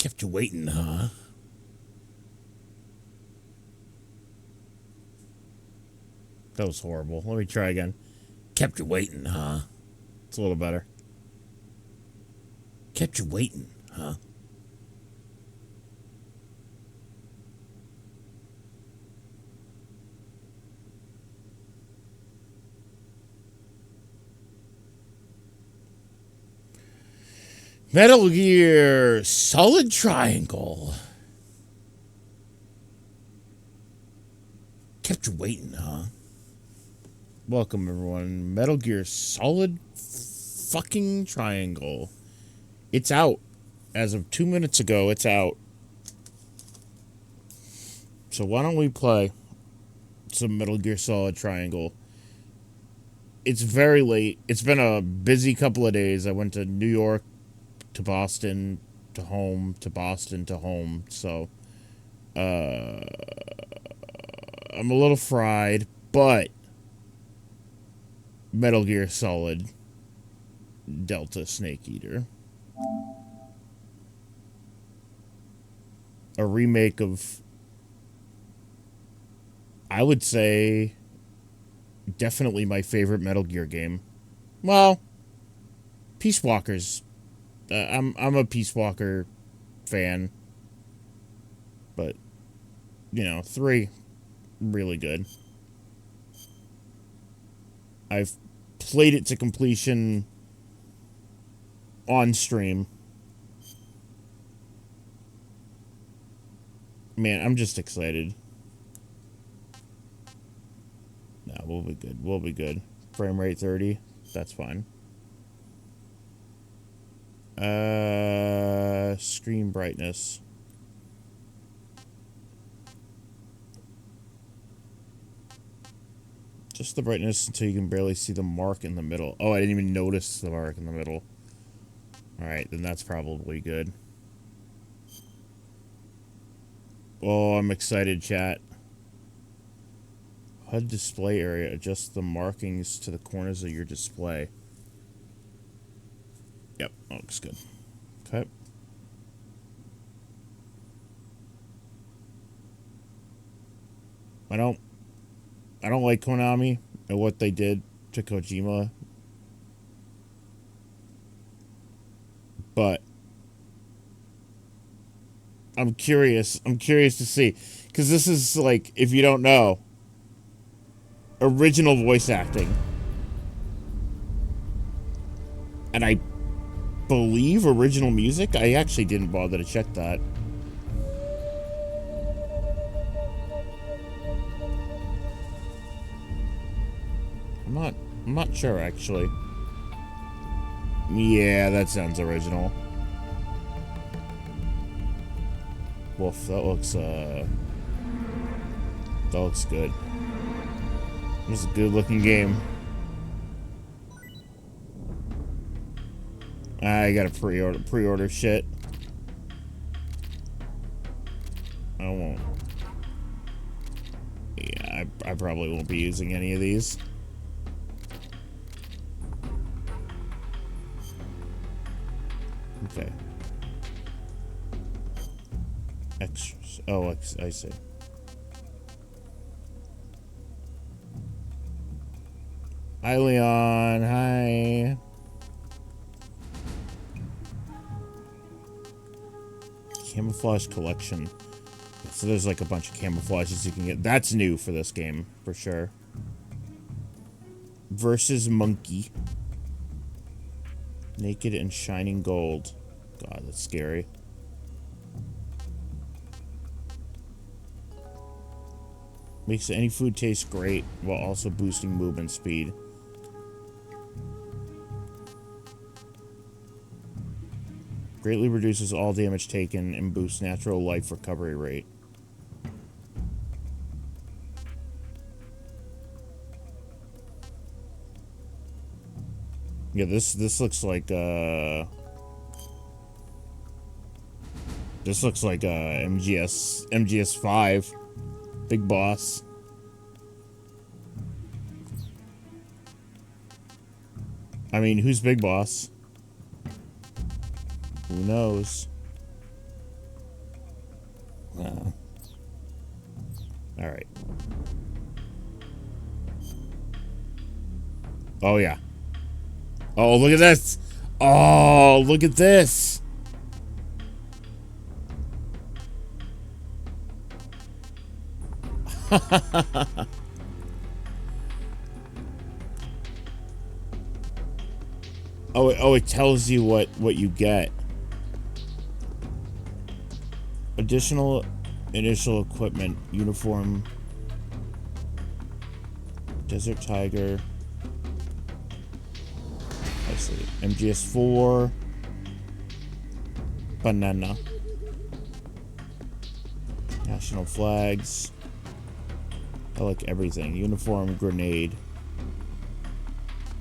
Kept you waiting, huh? That was horrible. Let me try again. Kept you waiting, huh? It's a little better. Kept you waiting, huh? Metal Gear Solid Triangle. Kept you waiting, huh? Welcome, everyone. Metal Gear Solid fucking Triangle. It's out. As of 2 minutes ago, it's out. So why don't we play some Metal Gear Solid Triangle? It's very late. It's been a busy couple of days. I went to New York, to Boston, to home, to Boston, to home. So, I'm a little fried, but Metal Gear Solid Delta Snake Eater. A remake of, I would say, definitely my favorite Metal Gear game. Well, Peace Walker's. I'm a Peace Walker fan, but 3 really good. I've played it to completion on stream. Man, I'm just excited. No, we'll be good. We'll be good. Frame rate 30. That's fine. Screen brightness. Just the brightness until you can barely see the mark in the middle. Oh, I didn't even notice the mark in the middle. Alright, then that's probably good. Oh, I'm excited, chat. HUD display area. Adjust the markings to the corners of your display. Yep, looks good. Okay. I don't like Konami and what they did to Kojima. But I'm curious. I'm curious to see. Because this is like, if you don't know, original voice acting. And I believe original music? I actually didn't bother to check that. I'm not sure, actually. Yeah, that sounds original. Wolf, that looks good. This is a good looking game. I gotta pre-order shit. I won't. Yeah, I probably won't be using any of these. Okay. Extras. Oh, I see. Hi, Leon. Hi. Camouflage collection. So there's like a bunch of camouflages you can get. That's new for this game, for sure. Versus Monkey. Naked and shining gold. God, that's scary. Makes any food taste great while also boosting movement speed. Greatly reduces all damage taken and boosts natural life recovery rate. Yeah, this looks like MGS 5. Big Boss. I mean, who's Big Boss? Who knows? All right. Oh, yeah. Oh, look at this. Oh, look at this. Oh, it tells you what you get. Additional initial equipment, uniform, Desert Tiger. I see. MGS4, banana, national flags. I like everything. Uniform, grenade.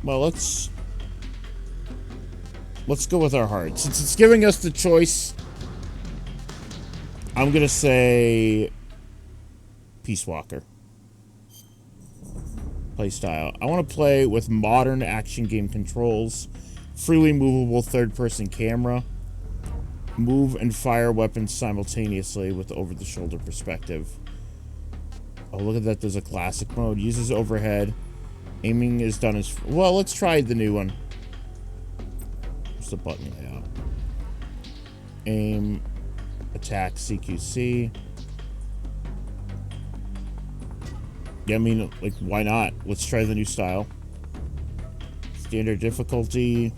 Well, let's go with our heart. Since it's giving us the choice, I'm gonna say Peace Walker. Playstyle. I want to play with modern action game controls, freely movable third-person camera, move and fire weapons simultaneously with over-the-shoulder perspective. Oh, look at that. There's a classic mode. Uses overhead. Aiming is done as... Well, let's try the new one. What's the button layout? Aim, attack, CQC. Yeah, I mean, like, why not? Let's try the new style. Standard difficulty.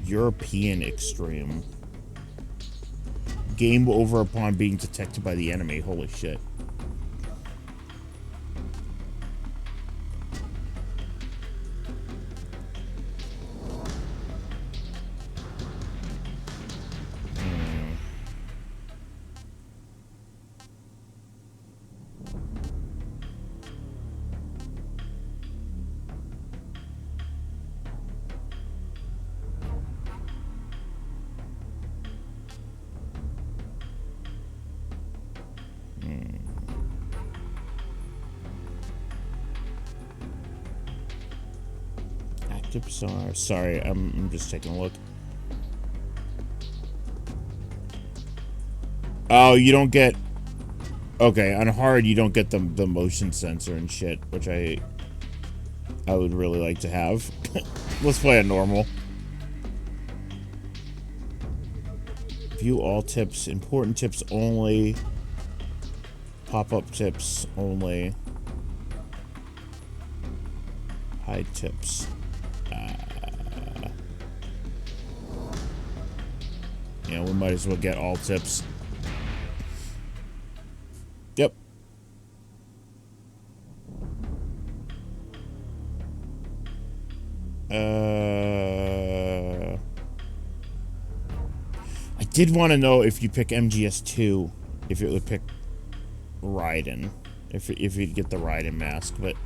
European extreme. Game over upon being detected by the enemy. Holy shit. Sorry, I'm just taking a look. Oh, you don't get... Okay, on hard you don't get the motion sensor and shit, which I would really like to have. Let's play on normal. View all tips, important tips only, pop-up tips only, hide tips. Yeah, we might as well get all tips. Yep. I did want to know if you pick MGS2, if it would pick Raiden, if you'd get the Raiden mask, but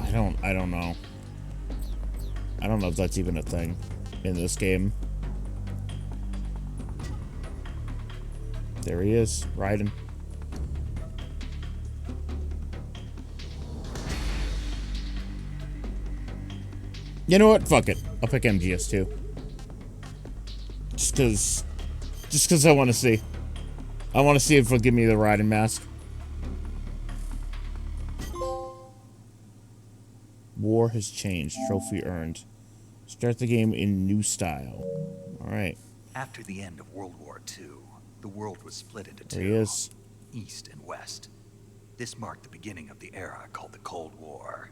I don't know. I don't know if that's even a thing in this game. There he is, Raiden. You know what? Fuck it. I'll pick MGS2. Just cause I want to see. I want to see if it'll give me the Raiden mask. War has changed. Trophy earned. Start the game in new style. Alright. After the end of World War II, the world was split into two. There he is. East and West. This marked the beginning of the era called the Cold War.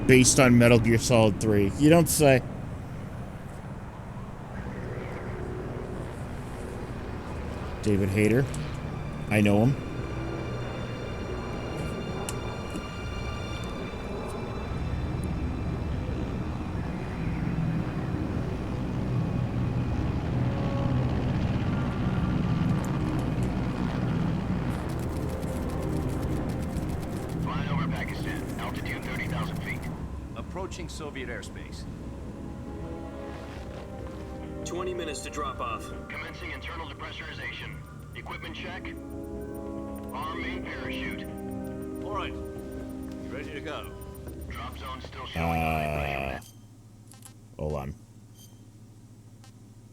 Based on Metal Gear Solid 3. You don't say. David Hayter. I know him. Flying over Pakistan, altitude 30,000 feet. Approaching Soviet airspace. 20 minutes to drop off. Commencing internal depressurization. Equipment check. Arm main parachute. All right. Ready to go. Drop zone still showing high pressure. Hold on.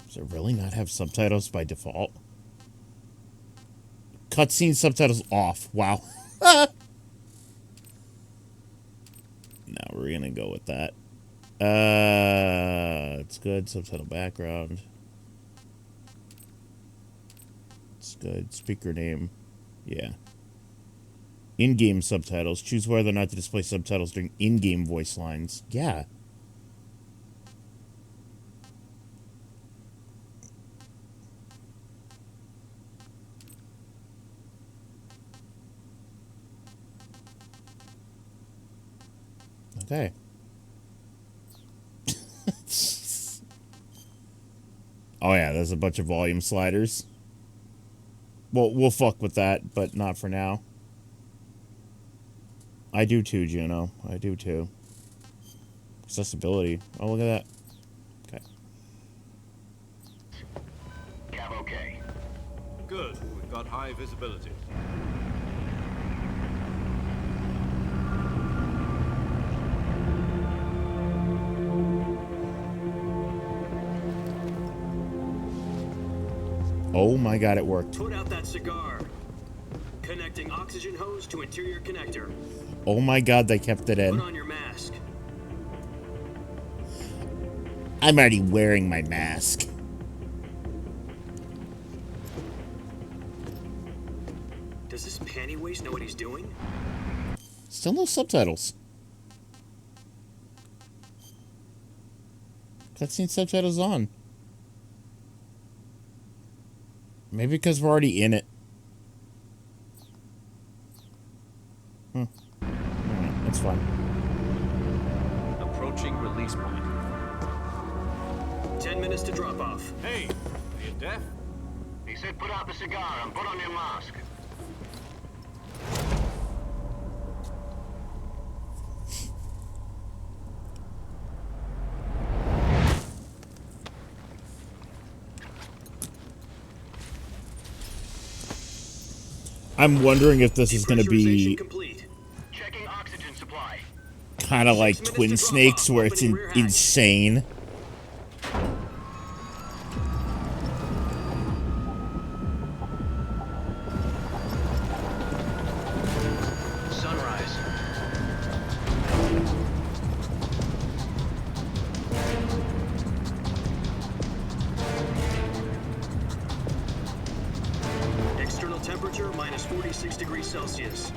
Does it really not have subtitles by default? Cutscene subtitles off. Wow. Now we're gonna go with that. It's good. Subtitle background. It's good. Speaker name. Yeah. In-game subtitles. Choose whether or not to display subtitles during in-game voice lines. Yeah. Okay. Oh yeah, there's a bunch of volume sliders. Well, we'll fuck with that, but not for now. I do too, Juno. I do too. Accessibility. Oh, look at that. Okay. Cav okay. Good. We've got high visibility. Oh my god, it worked. Put out that cigar. Connecting oxygen hose to interior connector. Oh my god, they kept it Put in. on your mask. I'm already wearing my mask. Does this panty waste know what he's doing? Still no subtitles. Cutscene subtitles on. Maybe because we're already in it. Alright, that's fine. Approaching release point. 10 minutes to drop off. Hey, are you deaf? He said put out the cigar and put on your mask. I'm wondering if this is going to Depressurization be complete. Checking oxygen supply. kind of like 6 minutes Twin to drop Snakes, off. where it's Opening rear hatch. insane. Sunrise. External temperature minus 46 degrees Celsius.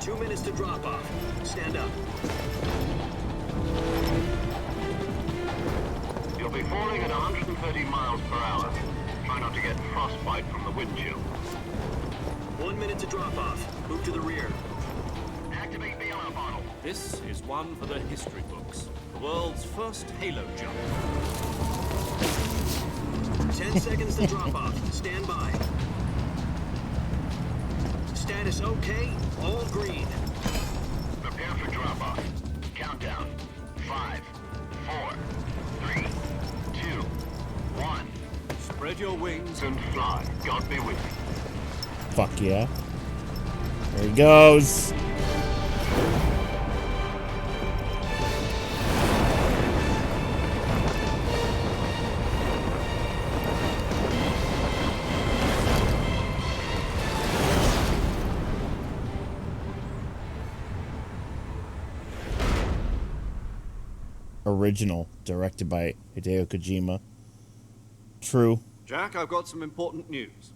2 minutes to drop off. Stand up. You'll be falling at 130 miles per hour. Try not to get frostbite from the wind chill. 1 minute to drop off. Move to the rear. Activate bailout bottle. This is one for the history books. The world's first halo jump. 10 seconds to drop off. Stand by. Status okay. All green. Prepare for drop-off. Countdown. 5, 4, 3, 2, 1. Spread your wings And fly. God be with you. Fuck yeah. There he goes. Original, directed by Hideo Kojima. True. Jack, I've got some important news.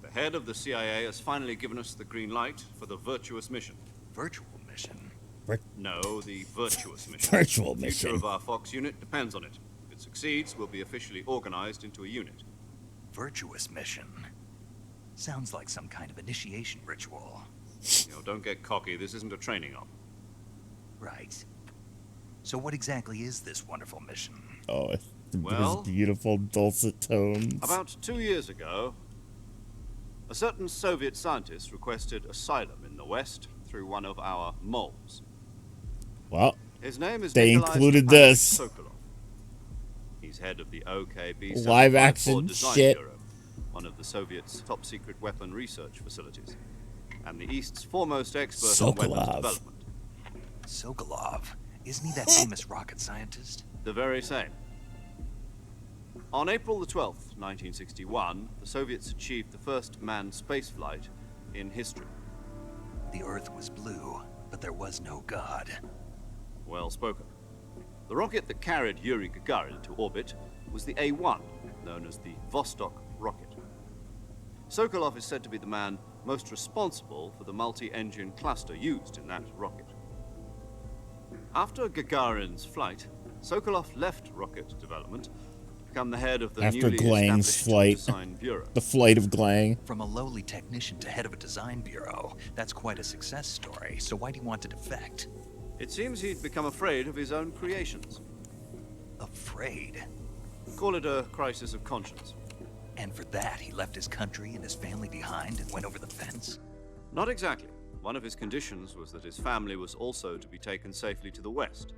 The head of the CIA has finally given us the green light for the virtuous mission. Virtual mission. No, the virtuous mission. Virtual The future mission. of our Fox unit depends on it. If it succeeds, we'll be officially organized into a unit. Virtuous mission. Sounds like some kind of initiation ritual. Don't get cocky. This isn't a training op. Right. So what exactly is this wonderful mission? Oh, Well- his beautiful dulcet tones. About 2 years ago, a certain Soviet scientist requested asylum in the West through one of our moles. Well, His name is They Nikolai included Stepanovich this. Sokolov. He He's head of the OKB Live 754 action Design shit. Bureau, one of the Soviets' top-secret weapon research facilities, and the East's foremost expert on weapons Sokolov. development. Sokolov. Isn't he that famous rocket scientist? The very same. On April the 12th, 1961, the Soviets achieved the first manned spaceflight in history. The Earth was blue, but there was no God. Well spoken. The rocket that carried Yuri Gagarin into orbit was the A-1, known as the Vostok rocket. Sokolov is said to be the man most responsible for the multi-engine cluster used in that rocket. After Gagarin's flight, Sokolov left rocket development to become the head of the After newly Glang's established flight. Design Bureau. The flight of Glang. From a lowly technician to head of a design bureau, that's quite a success story. So why do you want to defect? It seems he'd become afraid of his own creations. Afraid. Call it a crisis of conscience. And for that, he left his country and his family behind and went over the fence? Not exactly. One of his conditions was that his family was also to be taken safely to the west.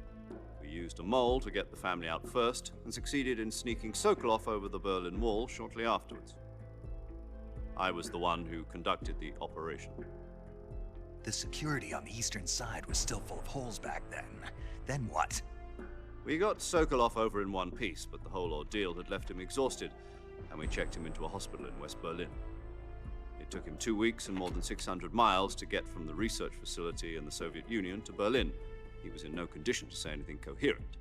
We used a mole to get the family out first, and succeeded in sneaking Sokolov over the Berlin Wall shortly afterwards. I was the one who conducted the operation. The security on the eastern side was still full of holes back then. Then what? We got Sokolov over in one piece, but the whole ordeal had left him exhausted, and we checked him into a hospital in West Berlin. It took him 2 weeks and more than 600 miles to get from the research facility in the Soviet Union to Berlin. He was in no condition to say anything coherent.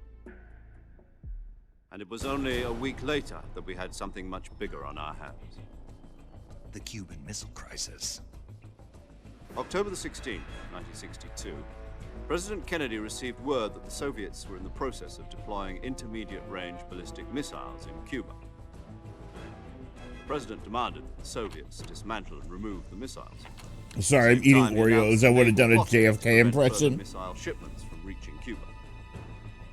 And it was only a week later that we had something much bigger on our hands. The Cuban Missile Crisis. October the 16th, 1962, President Kennedy received word that the Soviets were in the process of deploying intermediate-range ballistic missiles in Cuba. The President demanded that the Soviets dismantle and remove the missiles. Sorry, I'm At the same eating time, he Oreos. announced I that would have they done were a plotting to JFK prevent further impression. missile shipments from reaching Cuba.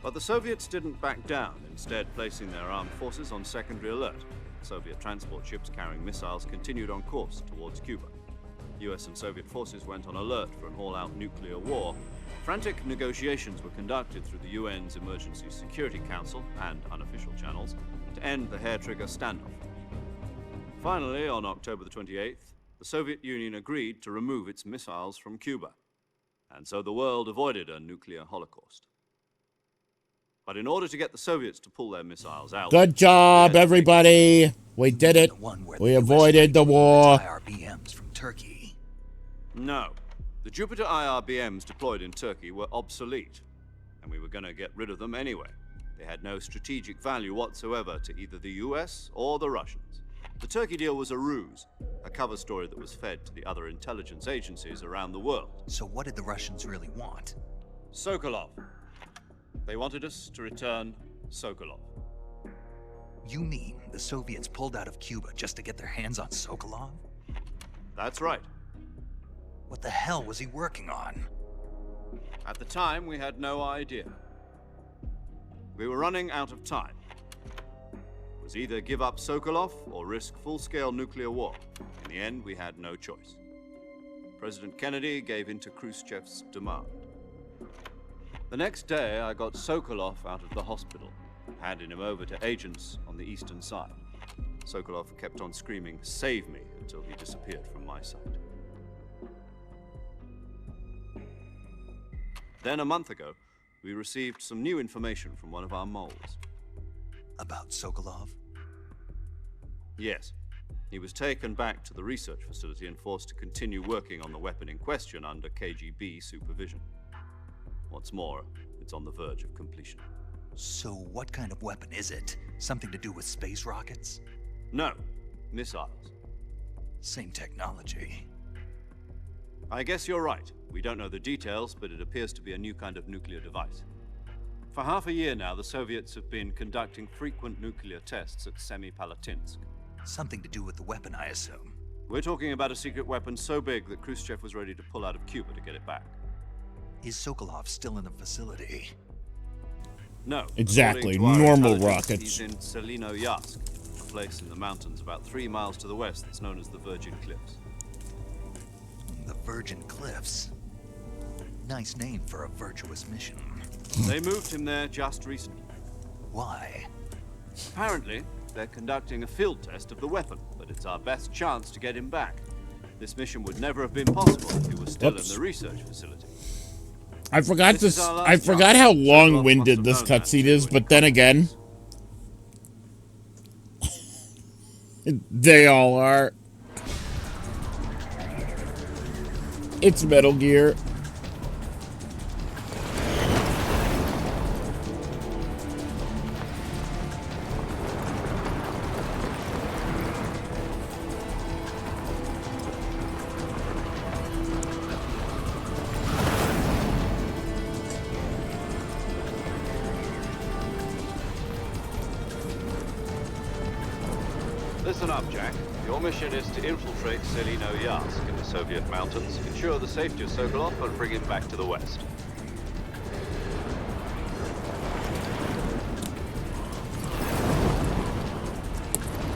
But the Soviets didn't back down, instead placing their armed forces on secondary alert. Soviet transport ships carrying missiles continued on course towards Cuba. US and Soviet forces went on alert for an all-out nuclear war. Frantic negotiations were conducted through the UN's Emergency Security Council and unofficial channels to end the hair-trigger standoff. Finally, on October the 28th, the Soviet Union agreed to remove its missiles from Cuba, and so the world avoided a nuclear holocaust. But in order to get the Soviets to pull their missiles out... Good job, they had to make everybody. We did it. The one where We the US avoided the moved war. its IRBMs from Turkey. No. The Jupiter IRBMs deployed in Turkey were obsolete, and we were going to get rid of them anyway. They had no strategic value whatsoever to either the US or the Russians. The Turkey deal was a ruse, a cover story that was fed to the other intelligence agencies around the world. So what did the Russians really want? Sokolov. They wanted us to return Sokolov. You mean the Soviets pulled out of Cuba just to get their hands on Sokolov? That's right. What the hell was he working on? At the time, we had no idea. We were running out of time. It was either give up Sokolov or risk full-scale nuclear war. In the end, we had no choice. President Kennedy gave in to Khrushchev's demand. The next day, I got Sokolov out of the hospital, handing him over to agents on the eastern side. Sokolov kept on screaming, "Save me," until he disappeared from my sight. Then, a month ago, we received some new information from one of our moles. About Sokolov? Yes. He was taken back to the research facility and forced to continue working on the weapon in question under KGB supervision. What's more, it's on the verge of completion. So what kind of weapon is it? Something to do with space rockets? No, missiles. Same technology. I guess you're right. We don't know the details, but it appears to be a new kind of nuclear device. For half a year now, the Soviets have been conducting frequent nuclear tests at Semipalatinsk. Something to do with the weapon, I assume. We're talking about a secret weapon so big that Khrushchev was ready to pull out of Cuba to get it back. Is Sokolov still in the facility? No. Exactly, according to our normal intelligence, rockets. He's in Selinoyarsk, a place in the mountains about 3 miles to the west that's known as the Virgin Cliffs. The Virgin Cliffs. Nice name for a virtuous mission. They moved him there just recently. Why? Apparently, they're conducting a field test of the weapon, but it's our best chance to get him back. This mission would never have been possible if he was still in the research facility. I forgot how long-winded this cutscene is, but then again, they all are. It's Metal Gear. Listen up, Jack. Your mission is to infiltrate Selino Yask in the Soviet mountains, ensure the safety of Sokolov, and bring him back to the West.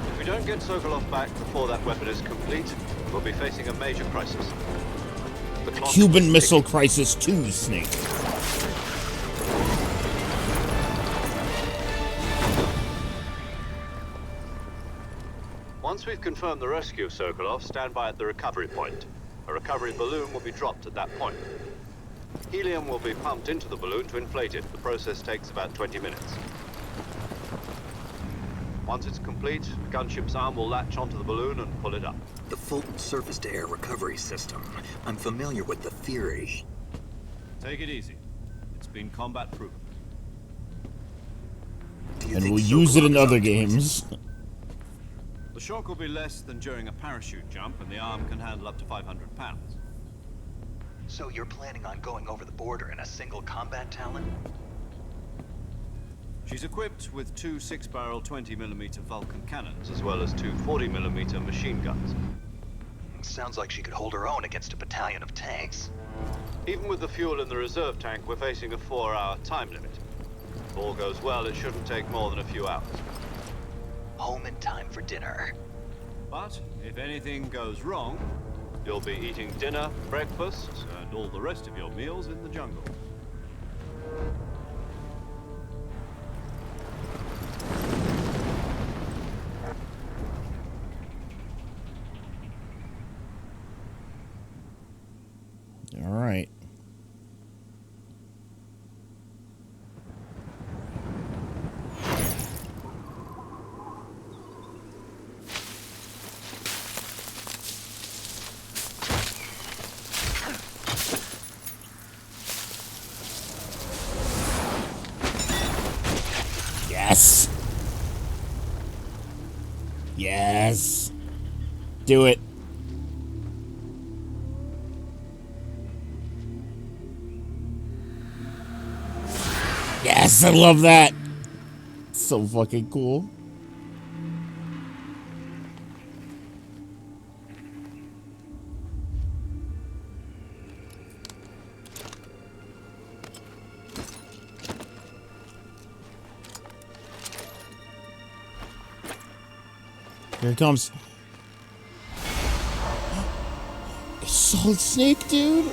If we don't get Sokolov back before that weapon is complete, we'll be facing a major crisis. The clock Cuban is Missile ticking. Crisis 2, Snake. Once we've confirmed the rescue of Sokolov, stand by at the recovery point. A recovery balloon will be dropped at that point. Helium will be pumped into the balloon to inflate it. The process takes about 20 minutes. Once it's complete, the gunship's arm will latch onto the balloon and pull it up. The Fulton surface-to-air recovery system. I'm familiar with the theory. Take it easy. It's been combat proven. Do you And think we'll use it in Sokolov other is games. The shock will be less than during a parachute jump, and the arm can handle up to 500 pounds. So you're planning on going over the border in a single combat Talon? She's equipped with two 6-barrel 20mm Vulcan cannons, as well as two 40mm machine guns. Sounds like she could hold her own against a battalion of tanks. Even with the fuel in the reserve tank, we're facing a 4-hour time limit. If all goes well, it shouldn't take more than a few hours. Home in time for dinner. But if anything goes wrong, you'll be eating dinner, breakfast, and all the rest of your meals in the jungle. All right. Yes. Yes. Do it. Yes, I love that. So fucking cool. Here it comes. It's Solid Snake, dude.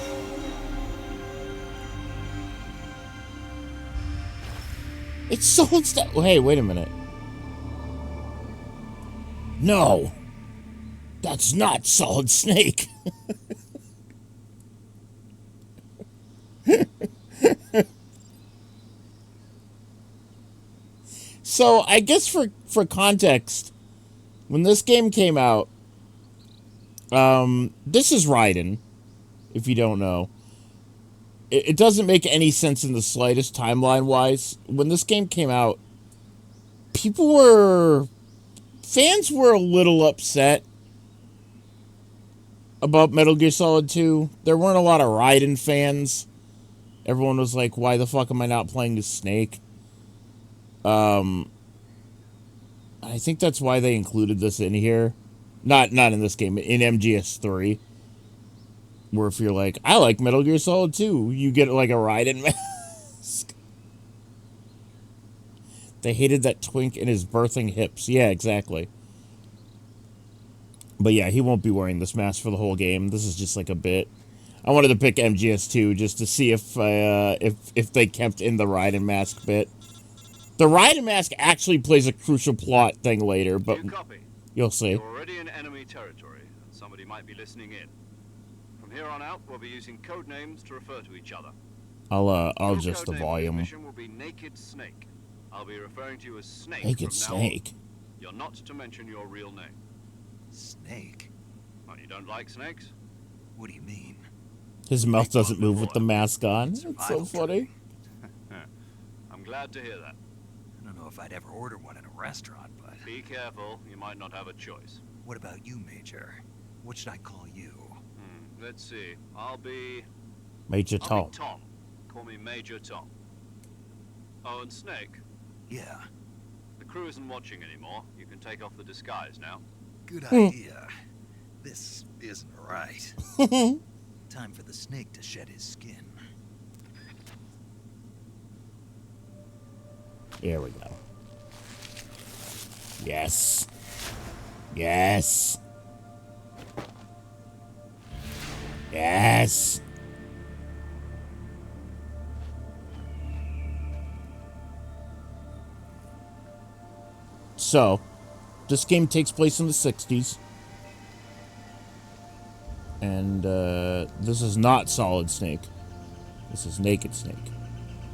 It's Solid Snake. Hey, wait a minute. No. That's not Solid Snake. So, I guess for context, when this game came out, this is Raiden, if you don't know. It doesn't make any sense in the slightest timeline-wise. When this game came out, fans were a little upset about Metal Gear Solid 2. There weren't a lot of Raiden fans. Everyone was like, why the fuck am I not playing as Snake? I think that's why they included this in here. Not in this game, in MGS3. Where if you're like, I like Metal Gear Solid 2, you get like a Raiden mask. They hated that twink in his birthing hips. Yeah, exactly. But yeah, he won't be wearing this mask for the whole game. This is just like a bit. I wanted to pick MGS2 just to see if they kept in the Raiden mask bit. The Raiden mask actually plays a crucial plot thing later, but You copy. you'll see. You're already in enemy territory, and somebody might be listening in. From here on out, we'll be using code names to refer to each other. I'll Your adjust the code name for your volume. mission will be Naked Snake. I'll be referring to you as Snake Naked from now on. Snake. You're not to mention your real name. Snake? Oh, you don't like snakes? What do you mean? His mouth doesn't move with the mask on. It's so Survival funny. I'm glad to hear that. I don't know if I'd ever order one in a restaurant, but... Be careful, you might not have a choice. What about you, Major? What should I call you? Let's see. I'll be Major Tom. Tom. Call me Major Tom. Oh, and Snake. Yeah, The crew isn't watching anymore. You can take off the disguise now. good idea. This isn't right. Time for the snake to shed his skin. Here we go. Yes. Yes. Yes. So, this game takes place in the 60s. And this is not Solid Snake. This is Naked Snake.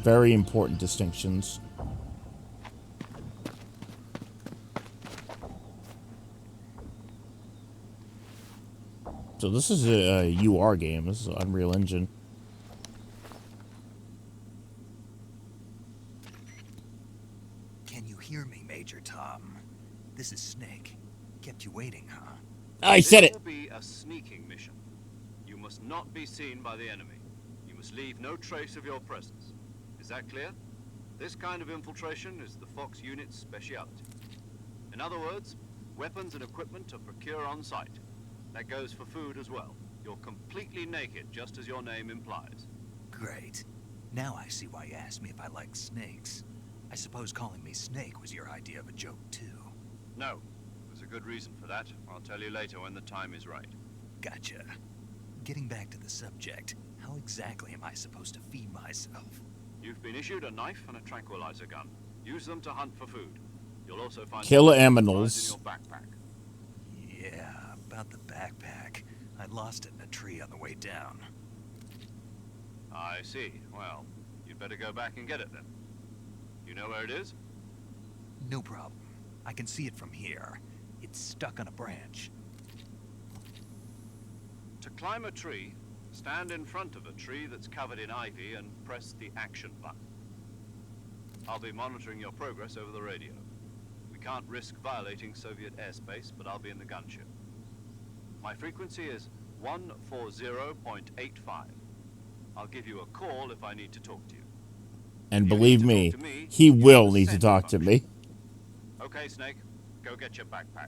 Very important distinctions. So this is a UR game. This is Unreal Engine. Can you hear me, Major Tom? This is Snake. Kept you waiting, huh? I said This it. will be a sneaking mission. You must not be seen by the enemy. You must leave no trace of your presence. Is that clear? This kind of infiltration is the Fox unit's speciality. In other words, weapons and equipment are procure on site. That goes for food as well. You're completely naked, just as your name implies. Great. Now I see why you asked me if I like snakes. I suppose calling me Snake was your idea of a joke, too. No, there's a good reason for that. I'll tell you later when the time is right. Gotcha. Getting back to the subject, how exactly am I supposed to feed myself? You've been issued a knife and a tranquilizer gun. Use them to hunt for food. You'll also find Kill some aminals. supplies in your backpack. Yeah, about the backpack. I lost it in a tree on the way down. I see. Well, you'd better go back and get it then. You know where it is? No problem. I can see it from here. It's stuck on a branch. To climb a tree, stand in front of a tree that's covered in ivy and press the action button. I'll be monitoring your progress over the radio. We can't risk violating Soviet airspace, but I'll be in the gunship. My frequency is 140.85. I'll give you a call if I need to talk to you. And If you believe need to me, talk to me, he use will the need to send talk to me. function. Okay, Snake. Go get your backpack.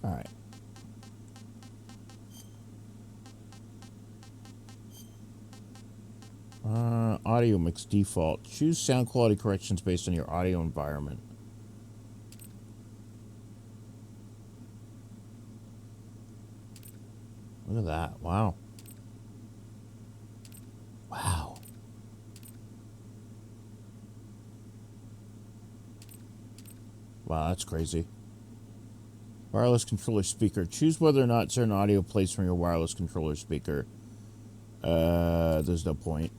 Alright. Audio mix default. Choose sound quality corrections based on your audio environment. Look at that. Wow. Wow. Wow, that's crazy. Wireless controller speaker. Choose whether or not certain audio plays from your wireless controller speaker. There's no point.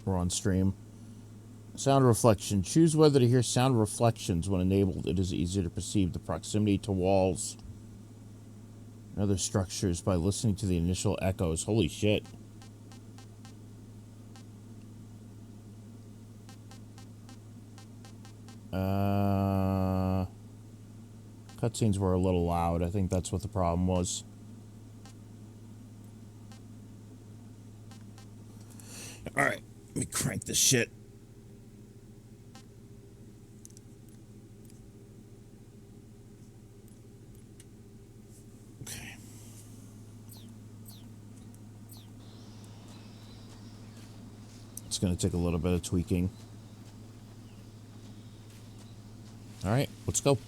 We're on stream. Sound reflection. Choose whether to hear sound reflections. When enabled, it is easier to perceive the proximity to walls and other structures by listening to the initial echoes. Holy shit. Cutscenes were a little loud. I think that's what the problem was. Alright, let me crank this shit. Okay. It's going to take a little bit of tweaking. Alright, let's go.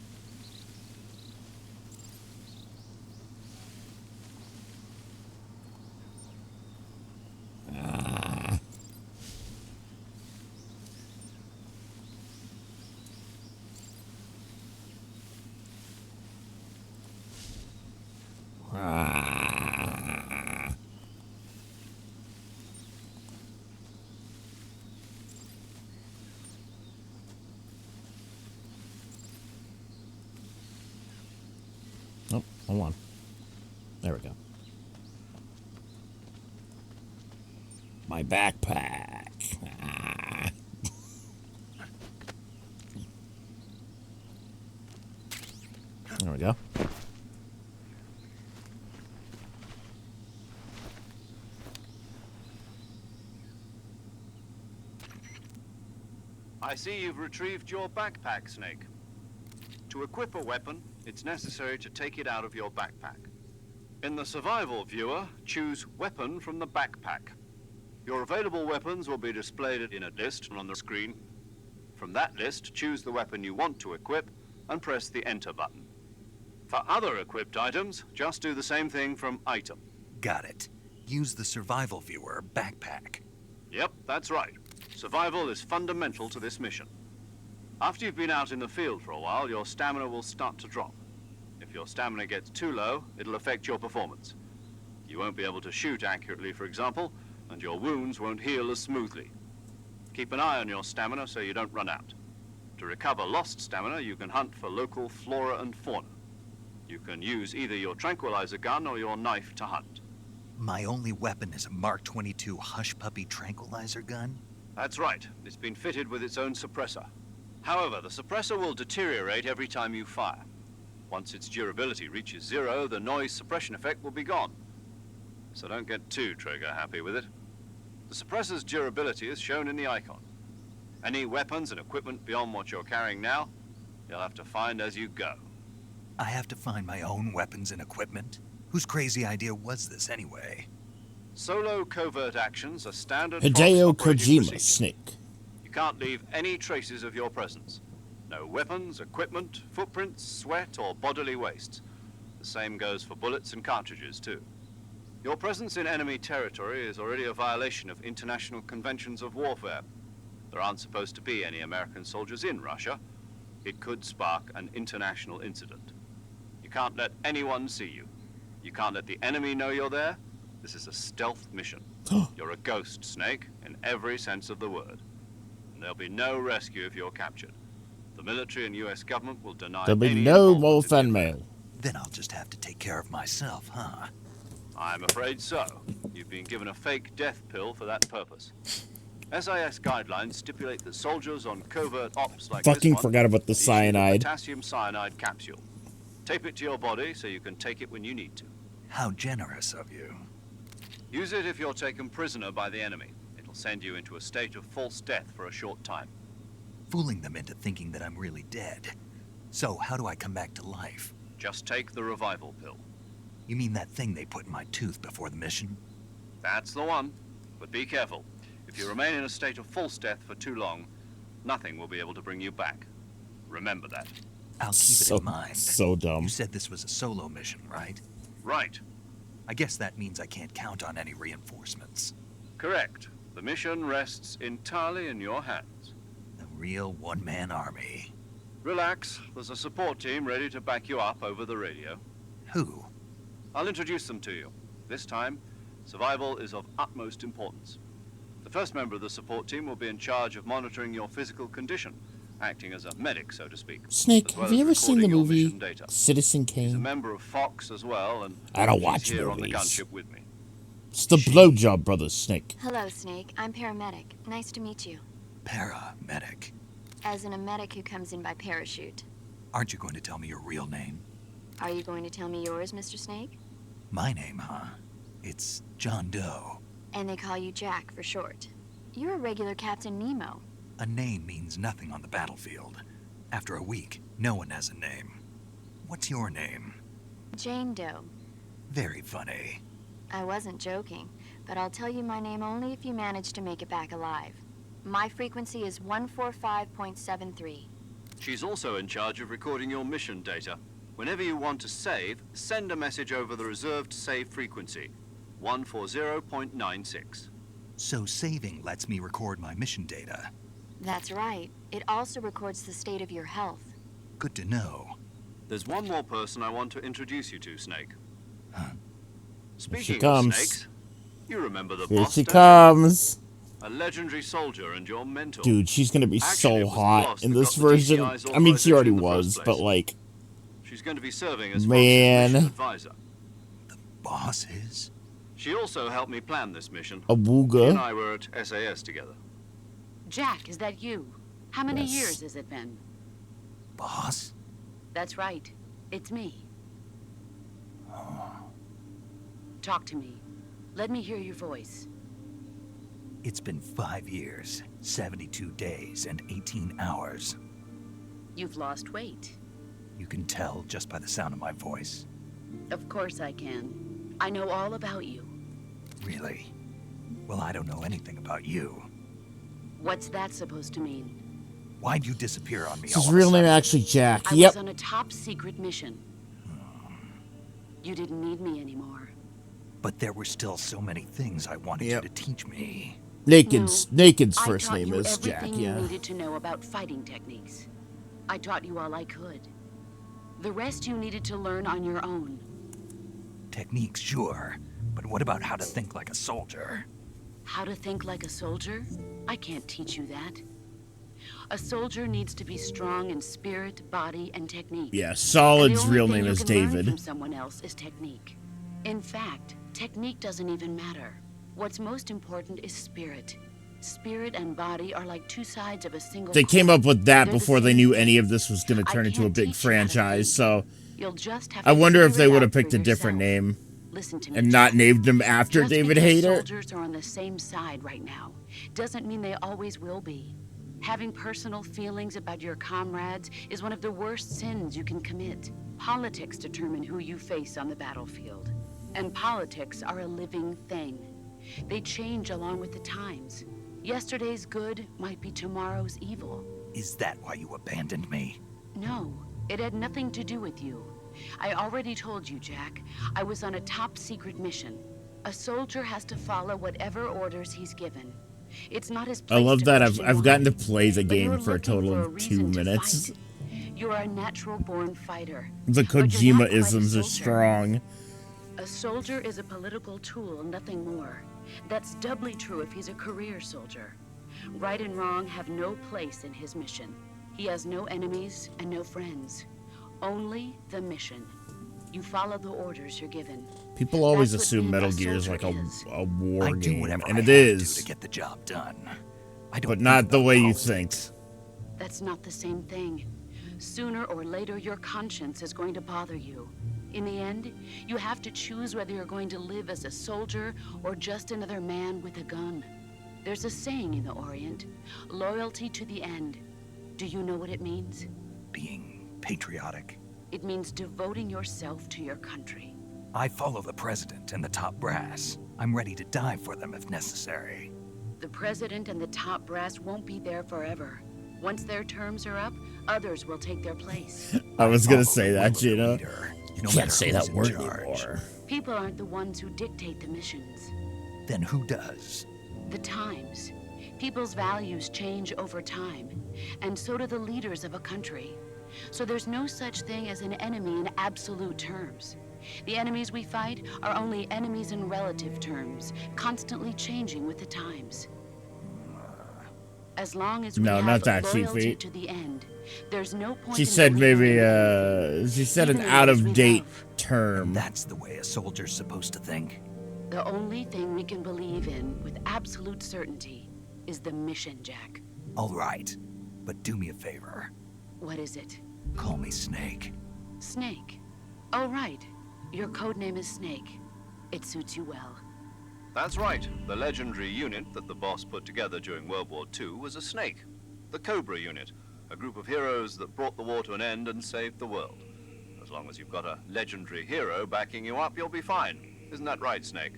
Oh, hold on. There we go. My backpack. Ah. There we go. I see you've retrieved your backpack, Snake. To equip a weapon, it's necessary to take it out of your backpack. In the survival viewer, choose Weapon from the backpack. Your available weapons will be displayed in a list on the screen. From that list, choose the weapon you want to equip and press the Enter button. For other equipped items, just do the same thing from Item. Got it. Use the survival viewer backpack. Yep, that's right. Survival is fundamental to this mission. After you've been out in the field for a while, your stamina will start to drop. If your stamina gets too low, it'll affect your performance. You won't be able to shoot accurately, for example, and your wounds won't heal as smoothly. Keep an eye on your stamina so you don't run out. To recover lost stamina, you can hunt for local flora and fauna. You can use either your tranquilizer gun or your knife to hunt. My only weapon is a Mark 22 Hush Puppy tranquilizer gun? That's right. It's been fitted with its own suppressor. However, the suppressor will deteriorate every time you fire. Once its durability reaches 0, the noise suppression effect will be gone. So don't get too trigger-happy with it. The suppressor's durability is shown in the icon. Any weapons and equipment beyond what you're carrying now, you'll have to find as you go. I have to find my own weapons and equipment? Whose crazy idea was this anyway? Solo covert actions are standard Hideo Fox operating Kojima, procedure. Snake. You can't leave any traces of your presence. No weapons, equipment, footprints, sweat, or bodily waste. The same goes for bullets and cartridges, too. Your presence in enemy territory is already a violation of international conventions of warfare. There aren't supposed to be any American soldiers in Russia. It could spark an international incident. You can't let anyone see you. You can't let the enemy know you're there. This is a stealth mission. You're a ghost, Snake, in every sense of the word. And there'll be no rescue if you're captured. The military and U.S. government will deny There'll be any no involvement more in the fan affair. mail. Then I'll just have to take care of myself, huh? I'm afraid so. You've been given a fake death pill for that purpose. SIS guidelines stipulate that soldiers on covert ops like Fucking this one forgot about the are issued a cyanide. potassium cyanide capsule. Tape it to your body so you can take it when you need to. How generous of you. Use it if you're taken prisoner by the enemy. It'll send you into a state of false death for a short time. Fooling them into thinking that I'm really dead. So, how do I come back to life? Just take the revival pill. You mean that thing they put in my tooth before the mission? That's the one. But be careful. If you remain in a state of false death for too long, nothing will be able to bring you back. Remember that. I'll keep it in mind. So dumb. You said this was a solo mission, right? Right. I guess that means I can't count on any reinforcements. Correct. The mission rests entirely in your hands. The real one-man army. Relax. There's a support team ready to back you up over the radio. Who? I'll introduce them to you. This time, survival is of utmost importance. The first member of the support team will be in charge of monitoring your physical condition, acting as a medic, so to speak. Snake, as well have you as ever seen the recording your movie mission data. Citizen He's a Kane? member of Fox as well, and I don't he's watch here on the movies. gunship with me. It's the Blowjob Brothers, Snake. Hello, Snake. I'm paramedic. Nice to meet you. Paramedic. As in a medic who comes in by parachute. Aren't you going to tell me your real name? Are you going to tell me yours, Mr. Snake? My name, huh? It's John Doe. And they call you Jack for short. You're a regular Captain Nemo. A name means nothing on the battlefield. After a week, no one has a name. What's your name? Jane Doe. Very funny. I wasn't joking, but I'll tell you my name only if you manage to make it back alive. My frequency is 145.73. She's also in charge of recording your mission data. Whenever you want to save, send a message over the reserved save frequency, 140.96. So saving lets me record my mission data. That's right. It also records the state of your health. Good to know. There's one more person I want to introduce you to, Snake. Huh? Speaking of comes. snakes, you remember the Here boss, she don't comes. you? A legendary soldier and your mentor. Dude, she's gonna be Actually, it so was hot Lost in that this got the version. DCI's I mean, she already authorization in the was, first but place. like, She's going to be serving as Man. Fox's mission advisor. Boss is? She also helped me plan this mission. A She and wooga. I were at SAS together. Jack, is that you? How many Yes. years has it been? Boss? That's right. It's me. Talk to me. Let me hear your voice. It's been 5 years, 72 days, and 18 hours. You've lost weight. You can tell just by the sound of my voice. Of course I can. I know all about you. Really? Well, I don't know anything about you. What's that supposed to mean? Why'd you disappear on me Is all his of a real name sudden? actually Jack? I Yep. was on a top secret mission. You didn't need me anymore. But there were still so many things I wanted Yep. you to teach me. Naked's I first taught name you is Jack. everything Yeah. you needed to know about fighting techniques. I taught you all I could. The rest you needed to learn on your own. Techniques, sure. But what about how to think like a soldier? How to think like a soldier? I can't teach you that. A soldier needs to be strong in spirit, body, and technique. Yeah. And Solid's the only real thing name you is can learn David. from someone else is technique. In fact, technique doesn't even matter. What's most important is spirit. Spirit and body are like two sides of a single They came coin. up with that They're the before they same knew thing. any of this was going to I turn into a can't big teach you how to franchise. think. So You'll just have I to wonder if figure they it would out have for picked a different yourself. name Listen to me, and not Jack. named him after Just David because Hayter. soldiers are on the same side right now doesn't mean they always will be. Having personal feelings about your comrades is one of the worst sins you can commit. Politics determine who you face on the battlefield. And politics are a living thing. They change along with the times. Yesterday's good might be tomorrow's evil. Is that why you abandoned me? No, it had nothing to do with you. I already told you, Jack. I was on a top secret mission. A soldier has to follow whatever orders he's given. It's not his I place love to that question I've gotten to why. play the But game you're for a looking total for a of 2 reason to minutes. fight. You are a natural-born fighter. The But you're not Kojima quite a isms are soldier. strong. A soldier is a political tool, nothing more. That's doubly true if he's a career soldier. Right and wrong have no place in his mission. He has no enemies and no friends. Only the mission. You follow the orders you're given. People always That's what assume being Metal a Gear is like soldier is. a war I do game, whatever and I it have to is, to get the job done. I don't but think not the about way you politics. think. That's not the same thing. Sooner or later, your conscience is going to bother you. In the end, you have to choose whether you're going to live as a soldier or just another man with a gun. There's a saying in the Orient, loyalty to the end. Do you know what it means? Being patriotic. It means devoting yourself to your country. I follow the president and the top brass. I'm ready to die for them if necessary. The president and the top brass won't be there forever. Once their terms are up, others will take their place. I was gonna Follow say the will that, of the Gina. leader, You no can't matter say who's that in word charge. anymore. People aren't the ones who dictate the missions. Then who does? The times. People's values change over time, and so do the leaders of a country. So there's no such thing as an enemy in absolute terms. The enemies we fight are only enemies in relative terms, constantly changing with the times. As long as we No, have not that, loyalty Fifi. to the end, there's no point She in said going maybe, on she said an Even in those we out-of-date love. term. That's the way a soldier's supposed to think. The only thing we can believe in with absolute certainty is the mission, Jack. All right, but do me a favor. What is it? Call me Snake. Snake. Oh, right. Your codename is Snake. It suits you well. That's right. The legendary unit that the boss put together during World War II was a snake. The Cobra unit, a group of heroes that brought the war to an end and saved the world. As long as you've got a legendary hero backing you up, you'll be fine. Isn't that right, Snake?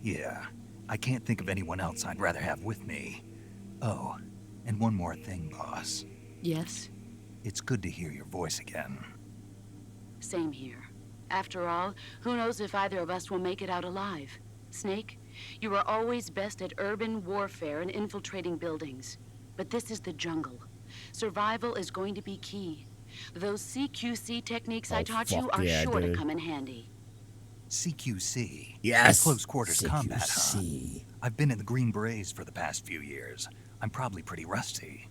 Yeah, I can't think of anyone else I'd rather have with me. Oh, and one more thing, boss. Yes? It's good to hear your voice again. Same here. After all, who knows if either of us will make it out alive? Snake, you are always best at urban warfare and infiltrating buildings. But this is the jungle. Survival is going to be key. Those CQC techniques I Oh, taught you fuck are yeah, sure dude. to come in handy. CQC. Yes. Close quarters combat, huh? CQC. I've been in the Green Berets for the past few years. I'm probably pretty rusty.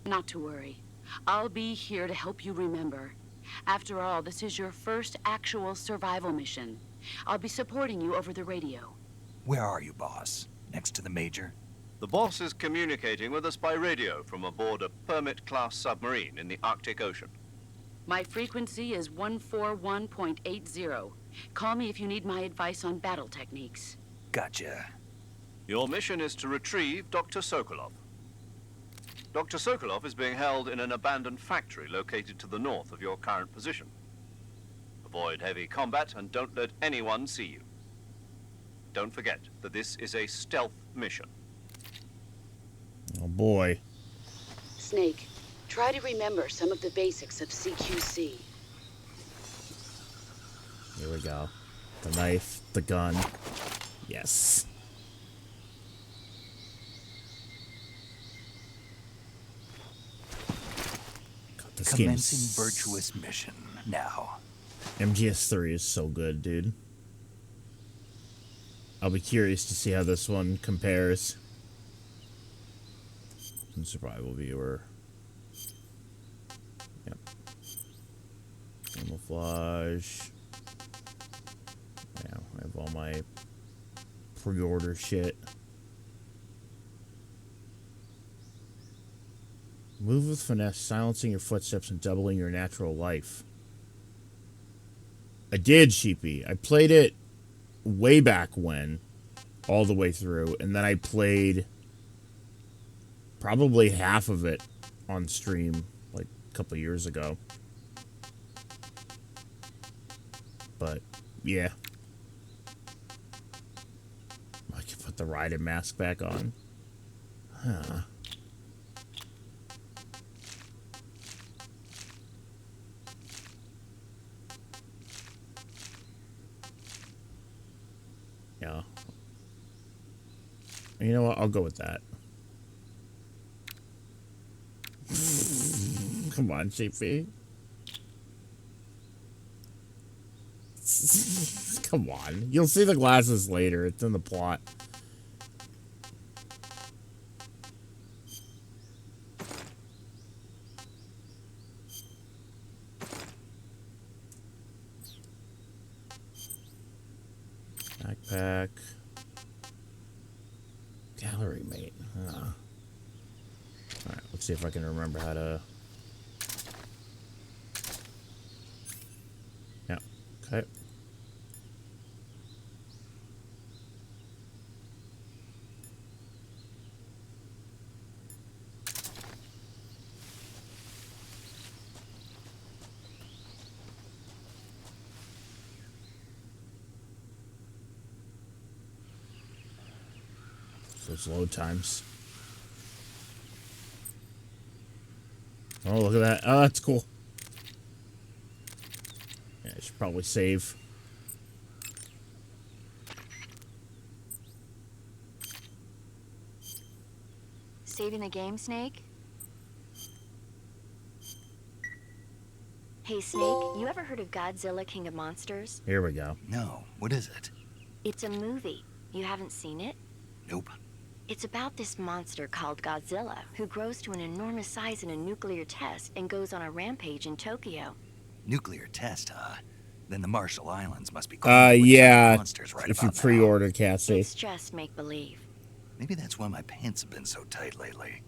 Not to worry. I'll be here to help you remember. After all, this is your first actual survival mission. I'll be supporting you over the radio. Where are you, boss? Next to the Major? The boss is communicating with us by radio from aboard a Permit-class submarine in the Arctic Ocean. My frequency is 141.80. Call me if you need my advice on battle techniques. Gotcha. Your mission is to retrieve Dr. Sokolov. Dr. Sokolov is being held in an abandoned factory located to the north of your current position. Avoid heavy combat and don't let anyone see you. Don't forget that this is a stealth mission. Oh boy. Snake, try to remember some of the basics of CQC. Here we go. The knife, the gun. Yes. God, this Commencing game's... virtuous mission now. MGS3 is so good, dude. I'll be curious to see how this one compares. In survival viewer. Yep. Camouflage. Yeah, I have all my pre-order shit. Move with finesse, silencing your footsteps and doubling your natural life. I did, Sheepy. I played it way back when, all the way through, and then I played probably half of it on stream like a couple years ago. But yeah, I can put the Raiden mask back on. Huh. Yeah. You know what? I'll go with that. Come on, Sheepy. Come on. You'll see the glasses later. It's in the plot. Backpack. Gallery mate. Alright, let's see if I can remember how to... Yeah, okay. Those load times. Oh, look at that. Oh, that's cool. Yeah, I should probably save. Saving the game, Snake? Hey, Snake, you ever heard of Godzilla King of Monsters? Here we go. No, what is it? It's a movie. You haven't seen it? Nope. It's about this monster called Godzilla, who grows to an enormous size in a nuclear test and goes on a rampage in Tokyo. Nuclear test, huh? Then the Marshall Islands must be Yeah, monsters right if you about now. pre-order, Cassie. It's just make-believe. Maybe that's why my pants have been so tight lately.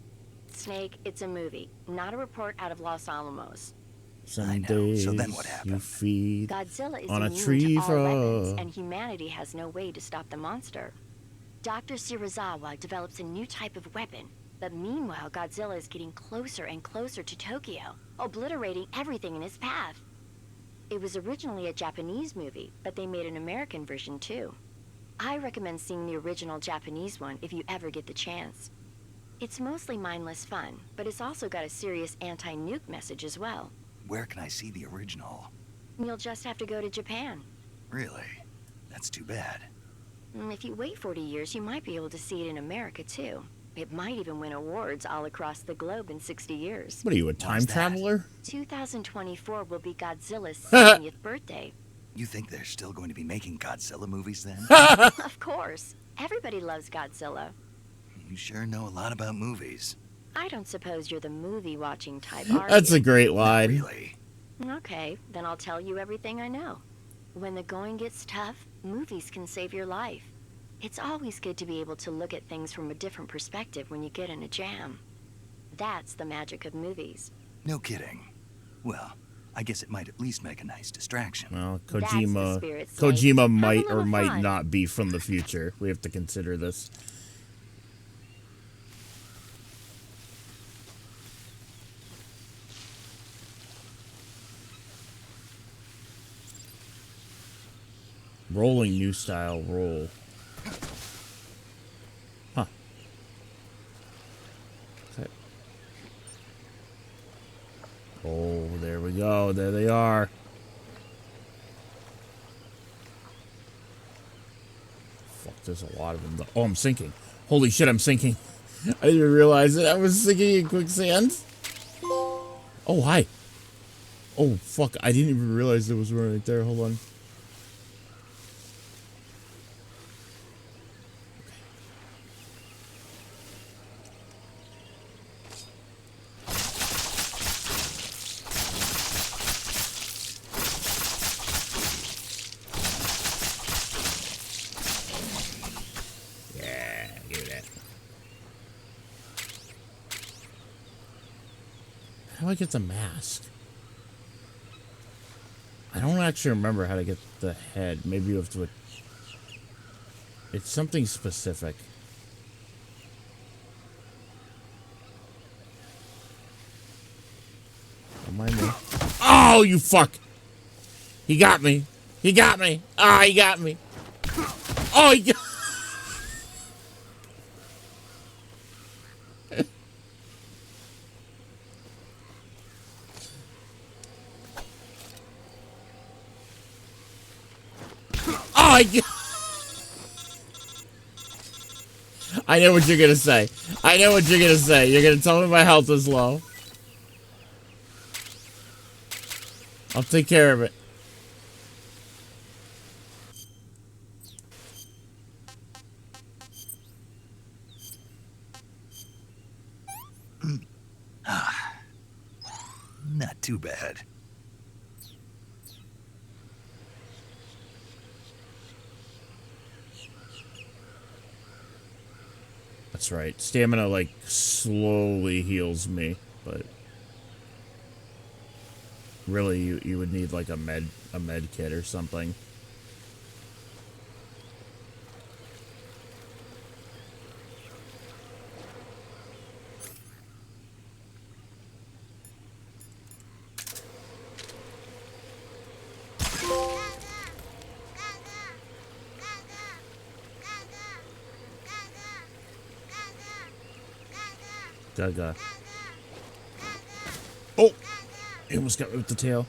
Snake, it's a movie, not a report out of Los Alamos. Some I know. days So then what happened? you feed Godzilla is on a immune tree to all weapons, frog. and humanity has no way to stop the monster. Dr. Shirazawa develops a new type of weapon, but meanwhile Godzilla is getting closer and closer to Tokyo, obliterating everything in his path. It was originally a Japanese movie, but they made an American version too. I recommend seeing the original Japanese one if you ever get the chance. It's mostly mindless fun, but it's also got a serious anti-nuke message as well. Where can I see the original? You'll just have to go to Japan. Really? That's too bad. If you wait 40 years, you might be able to see it in America too. It might even win awards all across the globe in 60 years. What are you, a time that? traveler? 2024 will be Godzilla's 70th birthday. You think they're still going to be making Godzilla movies then? Of course. Everybody loves Godzilla. You sure know a lot about movies. I don't suppose you're the movie-watching type, are That's you? a great Not line. really. Okay, then I'll tell you everything I know. When the going gets tough, movies can save your life. It's always good to be able to look at things from a different perspective when you get in a jam. That's the magic of movies. No kidding. Well, I guess it might at least make a nice distraction. Well, That's the Kojima, spirit, Snake. Kojima Have a might or little might fun. not be from the future. We have to consider this. Rolling new style roll. Huh. Okay. Oh, there we go. There they are. Fuck, there's a lot of them. Oh, I'm sinking. Holy shit, I'm sinking. I didn't even realize it. I was sinking in quicksand. Oh, hi. Oh, fuck. I didn't even realize there was one right there. Hold on. Yeah, give me that. How do I get the mask? I don't actually remember how to get the head. Maybe you have to... It's something specific. Don't mind me. Oh, you fuck! He got me. He got me. Ah, he got me. Oh, he got... Oh, I know what you're gonna say. I know what you're gonna say. You're gonna tell me my health is low. I'll take care of it. Not too bad. That's right. Stamina, like, slowly heals me, but... Really, you would need, like, a med kit or something. Gaga. Oh! He almost got me with the tail.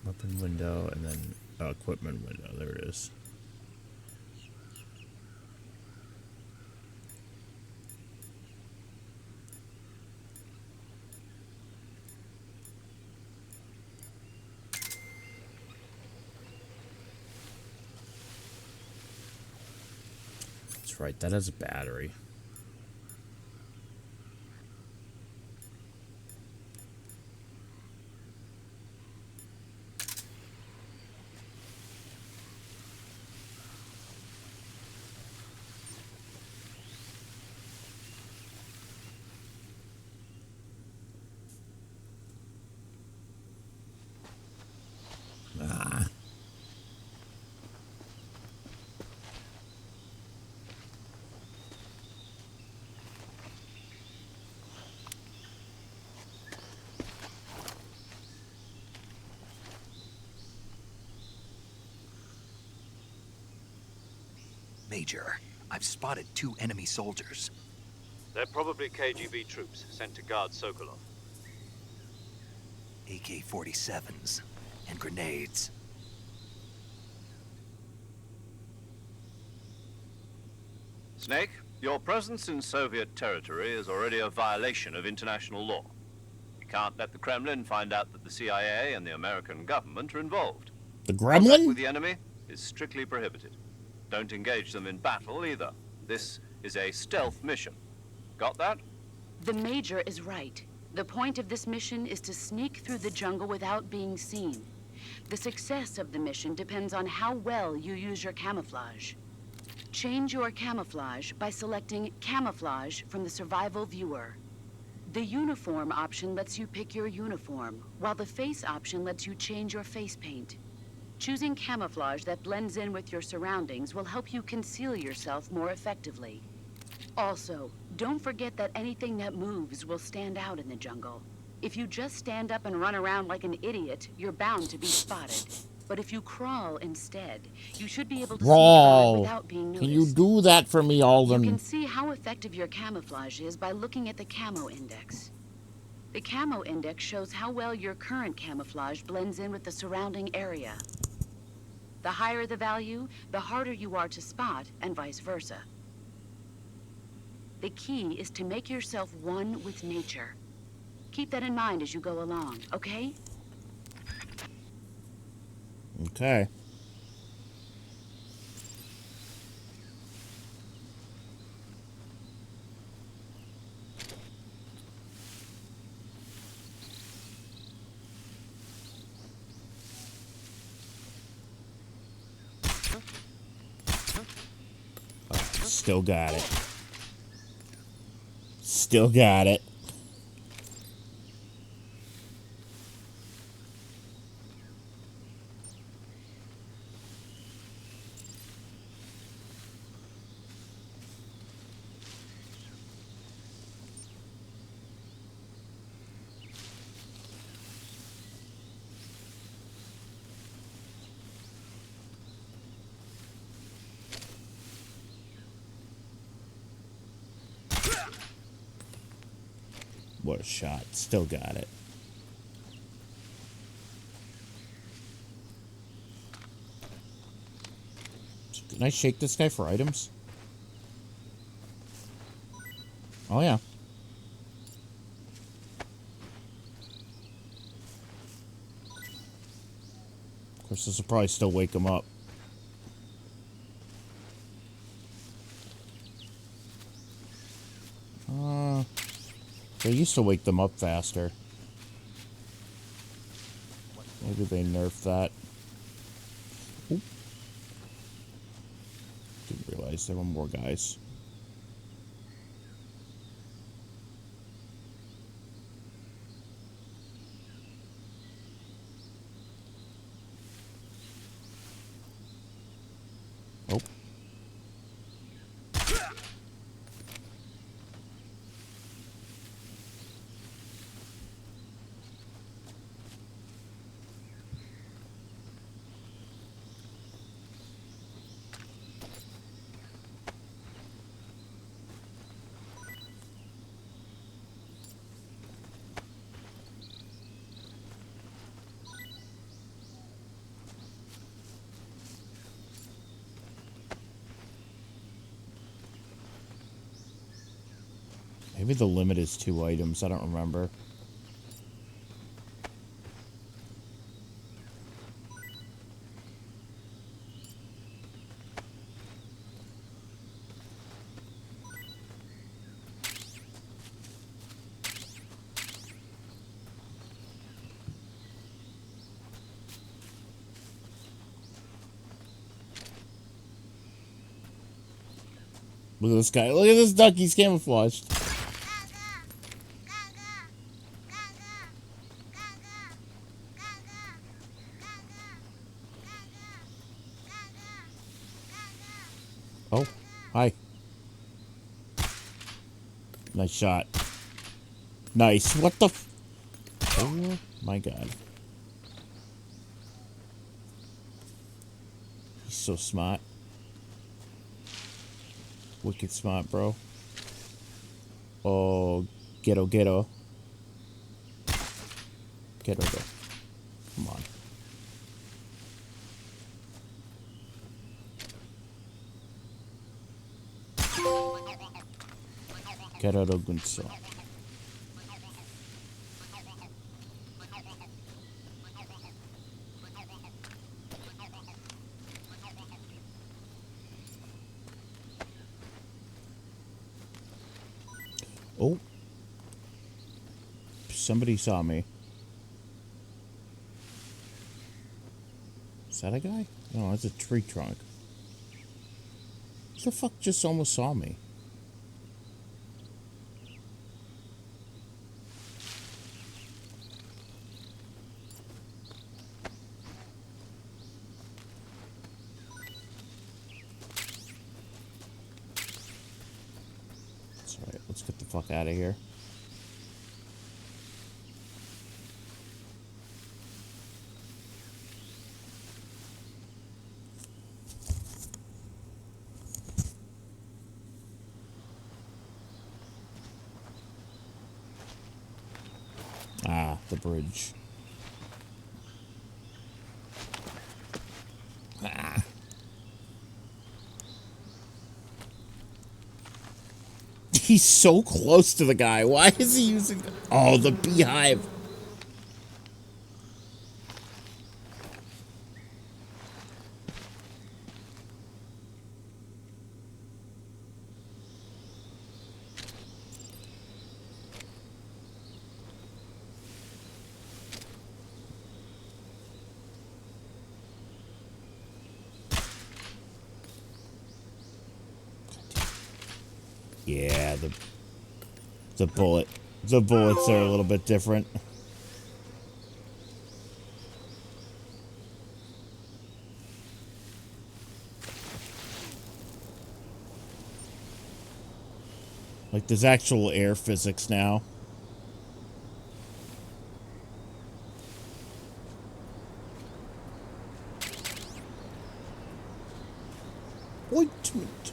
Weapon window and then equipment window. There it is. That's right, that has a battery. Ah. Major, I've spotted 2 enemy soldiers. They're probably KGB troops sent to guard Sokolov. AK-47s and grenades. Snake, your presence in Soviet territory is already a violation of international law. You can't let the Kremlin find out that the CIA and the American government are involved. The Contact gremlin? with the enemy is strictly prohibited. Don't engage them in battle either. This is a stealth mission. Got that? The Major is right. The point of this mission is to sneak through the jungle without being seen. The success of the mission depends on how well you use your camouflage. Change your camouflage by selecting Camouflage from the Survival Viewer. The Uniform option lets you pick your uniform, while the Face option lets you change your face paint. Choosing camouflage that blends in with your surroundings will help you conceal yourself more effectively. Also, don't forget that anything that moves will stand out in the jungle. If you just stand up and run around like an idiot, you're bound to be spotted. But if you crawl instead, you should be able to sneak by Crawl. without being noticed. Can you do that for me, You Alden? can see how effective your camouflage is by looking at the Camo Index. The Camo Index shows how well your current camouflage blends in with the surrounding area. The higher the value, the harder you are to spot, and vice versa. The key is to make yourself one with nature. Keep that in mind as you go along, okay? Okay. Still got it. Still got it. What a shot. Still got it. Can I shake this guy for items? Oh, yeah. Of course, this will probably still wake him up. They used to wake them up faster. Maybe they nerfed that. Oop. Didn't realize there were more guys. Oh. Maybe the limit is 2 items. I don't remember. Look at this guy. Look at this duck. He's camouflaged. Oh, hi. Nice shot. Nice. What the f... Oh, my God. He's so smart. Wicked smart, bro. Oh, ghetto. Ghetto, go. Come on. Ghetto Gunso. Oh. Somebody saw me. Is that a guy? No, that's a tree trunk. Who the fuck just almost saw me? That's alright, let's get the fuck out of here. Ah, the bridge. Ah. He's so close to the guy. Why is he using... Oh, the beehive. Yeah, the bullets are a little bit different. Like there's actual air physics now. Ointment.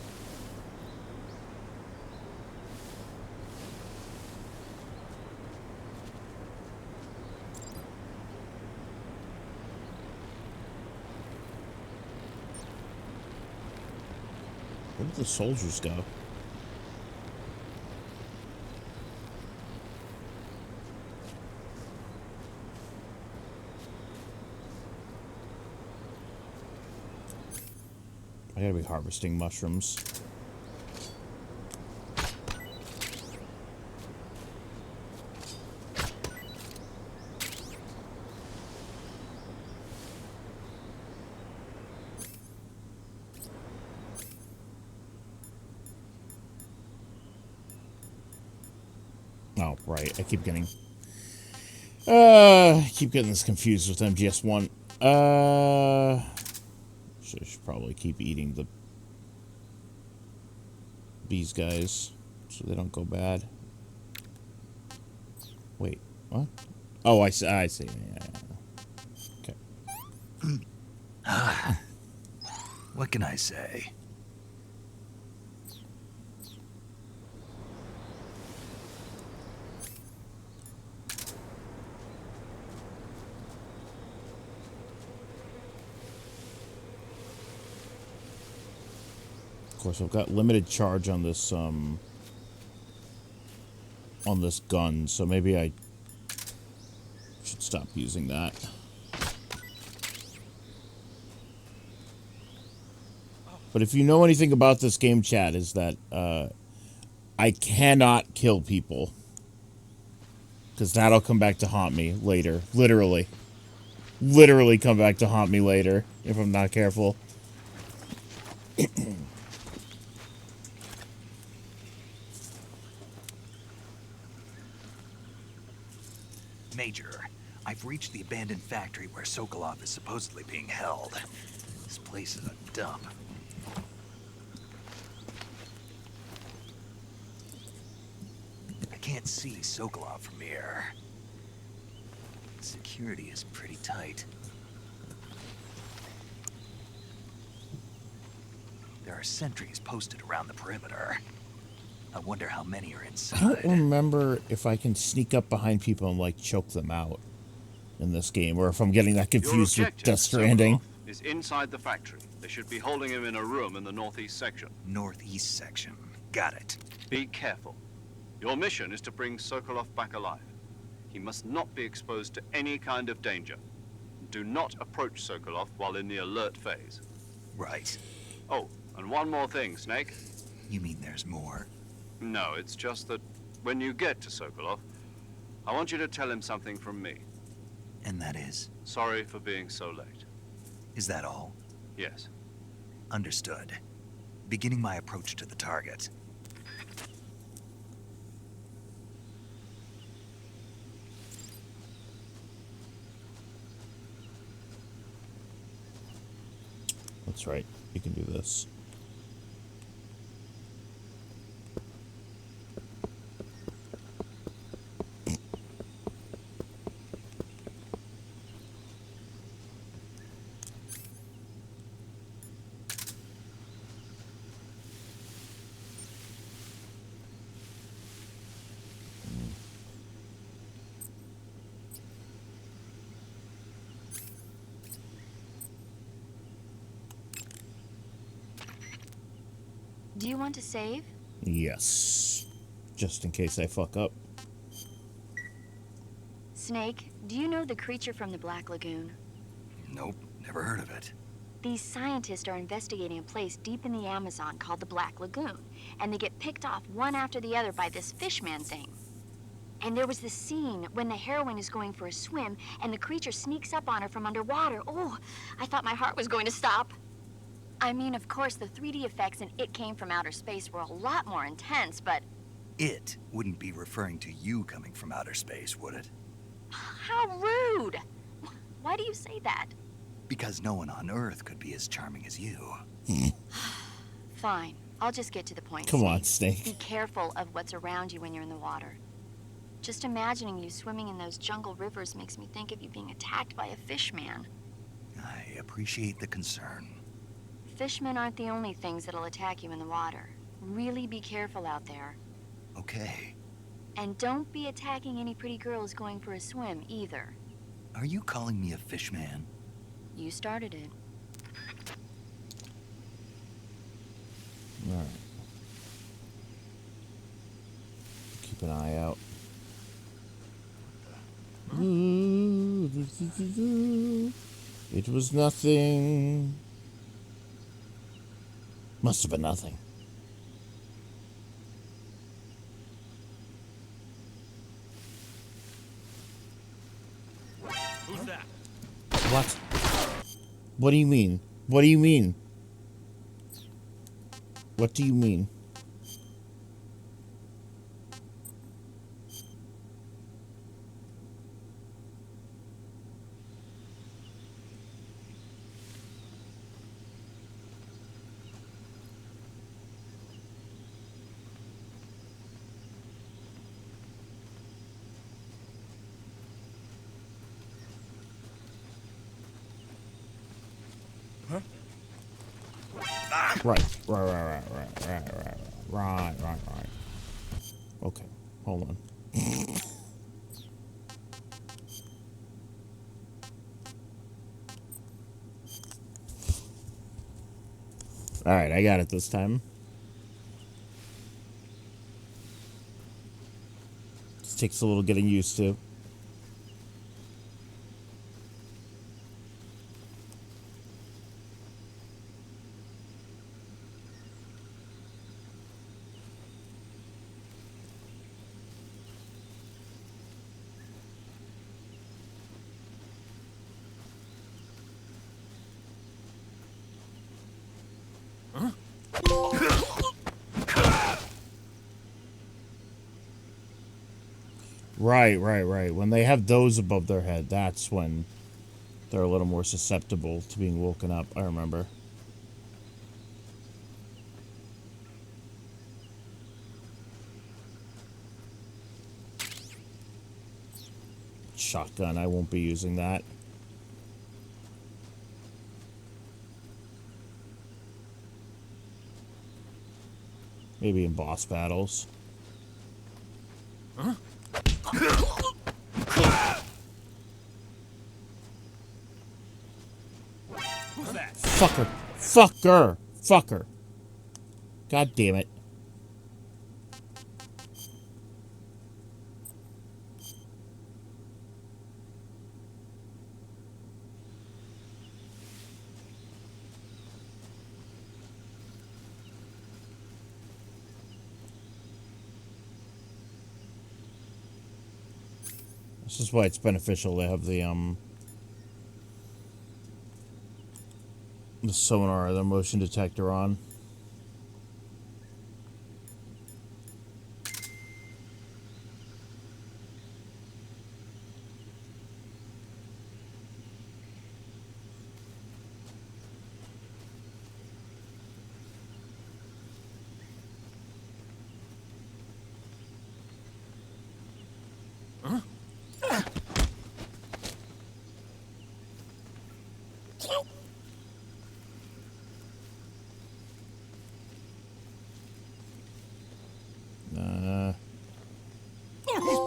Where did the soldiers go? I gotta be harvesting mushrooms. Oh, right. I keep getting this confused with MGS1. Should probably keep eating these guys so they don't go bad. Wait, what? Oh, I see. Yeah. Okay. What can I say? Of course, I've got limited charge on this gun, so maybe I should stop using that. But if you know anything about this game, chat, is that I cannot kill people. Because that'll come back to haunt me later. Literally. Literally come back to haunt me later if I'm not careful. Major, I've reached the abandoned factory where Sokolov is supposedly being held. This place is a dump. I can't see Sokolov from here. Security is pretty tight. There are sentries posted around the perimeter. I wonder how many are inside. I don't remember if I can sneak up behind people and, like, choke them out in this game, or if I'm getting that confused with Death Stranding. Sokolov is inside the factory. They should be holding him in a room in the northeast section. Northeast section. Got it. Be careful. Your mission is to bring Sokolov back alive. He must not be exposed to any kind of danger. Do not approach Sokolov while in the alert phase. Right. Oh, and one more thing, Snake. You mean there's more? No, it's just that When you get to Sokolov, I want you to tell him something from me. And that is? Sorry for being so late. Is that all? Yes. Understood. Beginning my approach to the target. That's right. You can do this. Do you want to save? Yes. Just in case I fuck up. Snake, do you know the creature from the Black Lagoon? Nope, never heard of it. These scientists are investigating a place deep in the Amazon called the Black Lagoon, and they get picked off one after the other by this fishman thing. And there was this scene when the heroine is going for a swim, and the creature sneaks up on her from underwater. Oh, I thought my heart was going to stop. I mean, of course, the 3D effects in It Came from Outer Space were a lot more intense, but... It wouldn't be referring to you coming from outer space, would it? How rude! Why do you say that? Because no one on Earth could be as charming as you. Fine. I'll just get to the point. Come on, Snake. Snake. Be careful of what's around you when you're in the water. Just imagining you swimming in those jungle rivers makes me think of you being attacked by a fishman. I appreciate the concern. Fishmen aren't the only things that'll attack you in the water. Really be careful out there. Okay. And don't be attacking any pretty girls going for a swim, either. Are you calling me a fishman? You started it. Alright. Keep an eye out. It was nothing. Must have been nothing. Who's that? What? What do you mean? What do you mean? What do you mean? Right. Okay, hold on. Alright, I got it this time. This takes a little getting used to. Right. When they have those above their head, that's when they're a little more susceptible to being woken up, I remember. Shotgun, I won't be using that. Maybe in boss battles. Huh? Who's that? Fucker. God damn it. This is why it's beneficial to have the sonar, the motion detector on.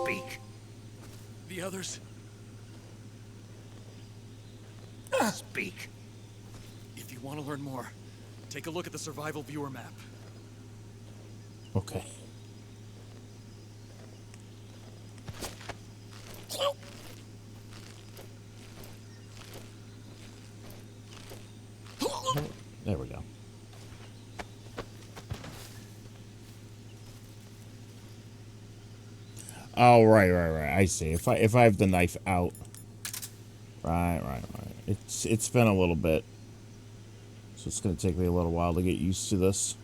Speak. The others? Speak. If you want to learn more, take a look at the survival viewer map. Okay. There we go. Oh, right. I see. If I have the knife out. Right. It's been a little bit. So it's gonna take me a little while to get used to this.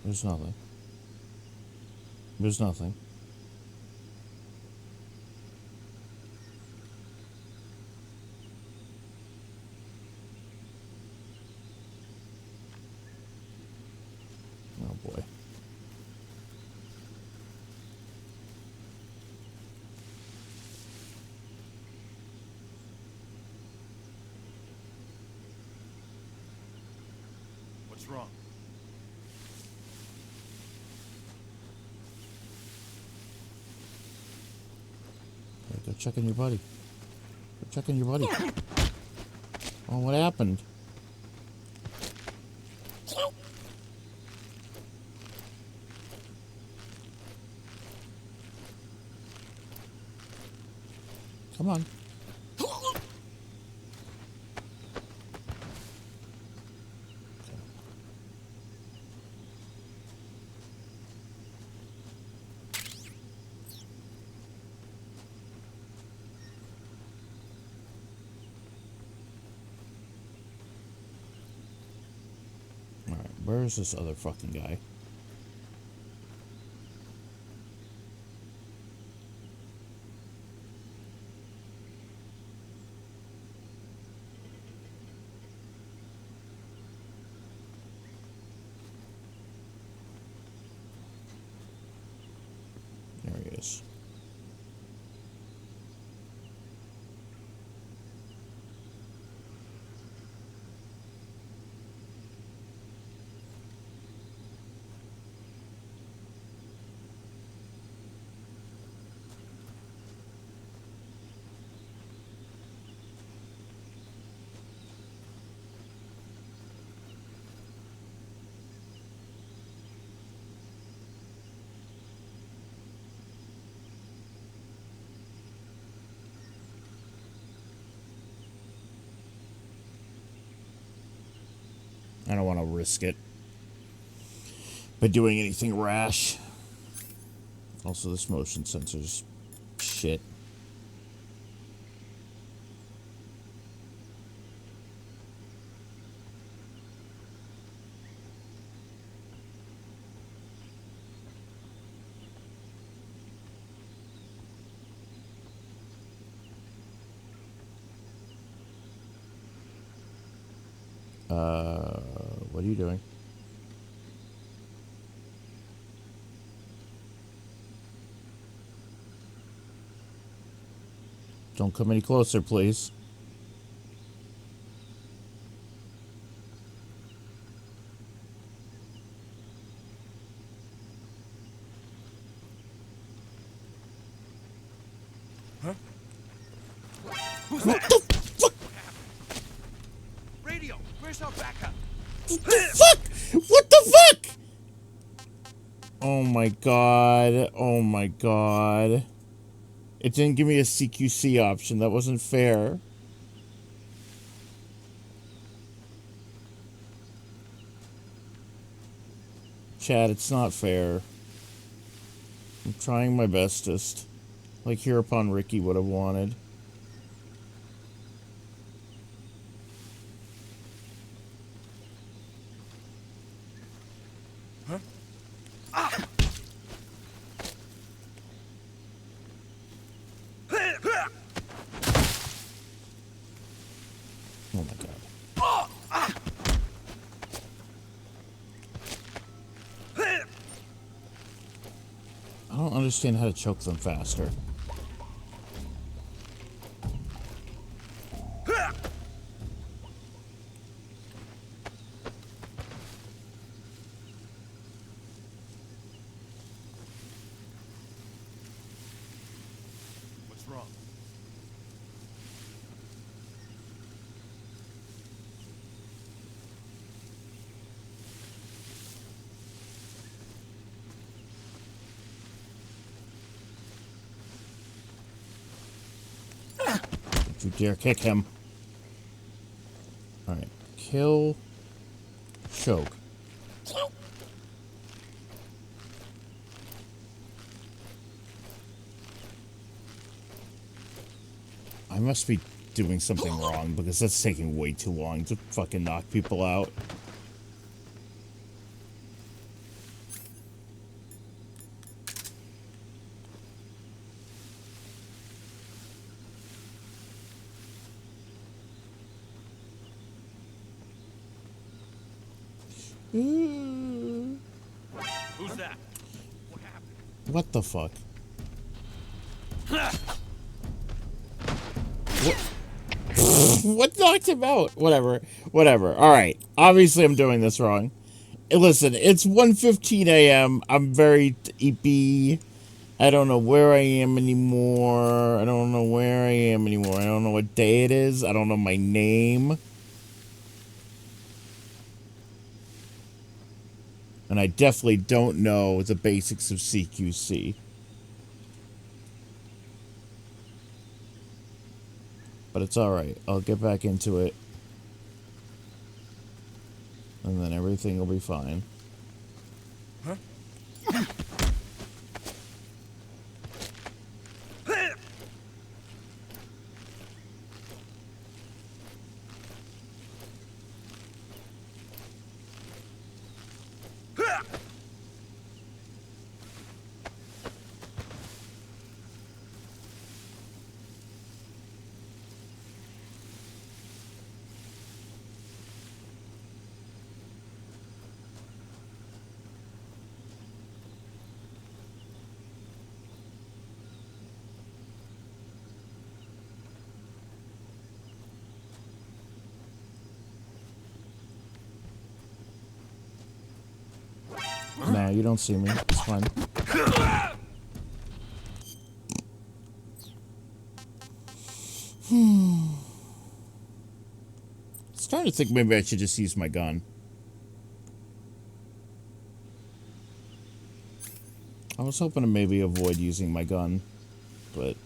There's nothing. There's nothing. Oh boy. What's wrong? Go check on your buddy. Go check on your buddy. Oh, what happened? Come on. Alright, where's this other fucking guy? There he is. I don't want to risk it by doing anything rash. Also, this motion sensor's shit. What are you doing? Don't come any closer, please. Who's What that? the fuck? Radio, where's our backup? What the fuck? What the fuck? Oh my god. Oh my god. It didn't give me a CQC option. That wasn't fair. Chad, it's not fair. I'm trying my bestest. Like Hereupon Ricky would have wanted. Oh my god. I don't understand how to choke them faster. What's wrong? Don't you dare kick him. Alright. Kill. Choke. I must be doing something wrong because that's taking way too long to fucking knock people out. Who's that? What happened? What the fuck? What knocked him out? Whatever. Whatever. Alright. Obviously I'm doing this wrong. Listen, it's 1:15 a.m. I'm very EP. I don't know where I am anymore. I don't know where I am anymore. I don't know what day it is. I don't know my name. And I definitely don't know the basics of CQC. But it's alright. I'll get back into it. And then everything will be fine. Nah, you don't see me. It's fine. Starting to think maybe I should just use my gun. I was hoping to maybe avoid using my gun, but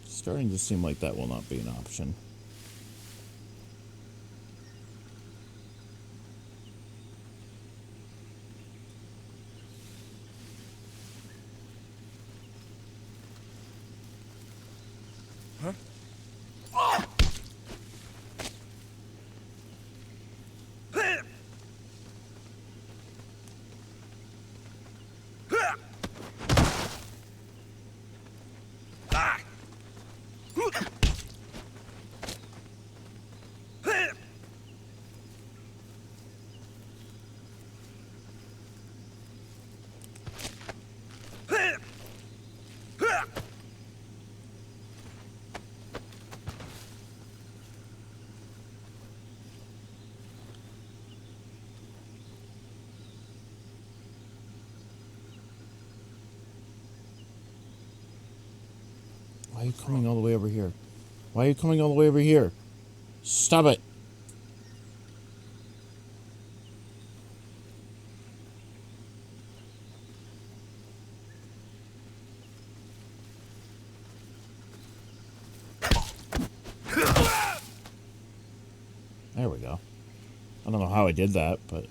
it's starting to seem like that will not be an option. Why are you coming all the way over here? Why are you coming all the way over here? Stop it. There we go. I don't know how I did that, but...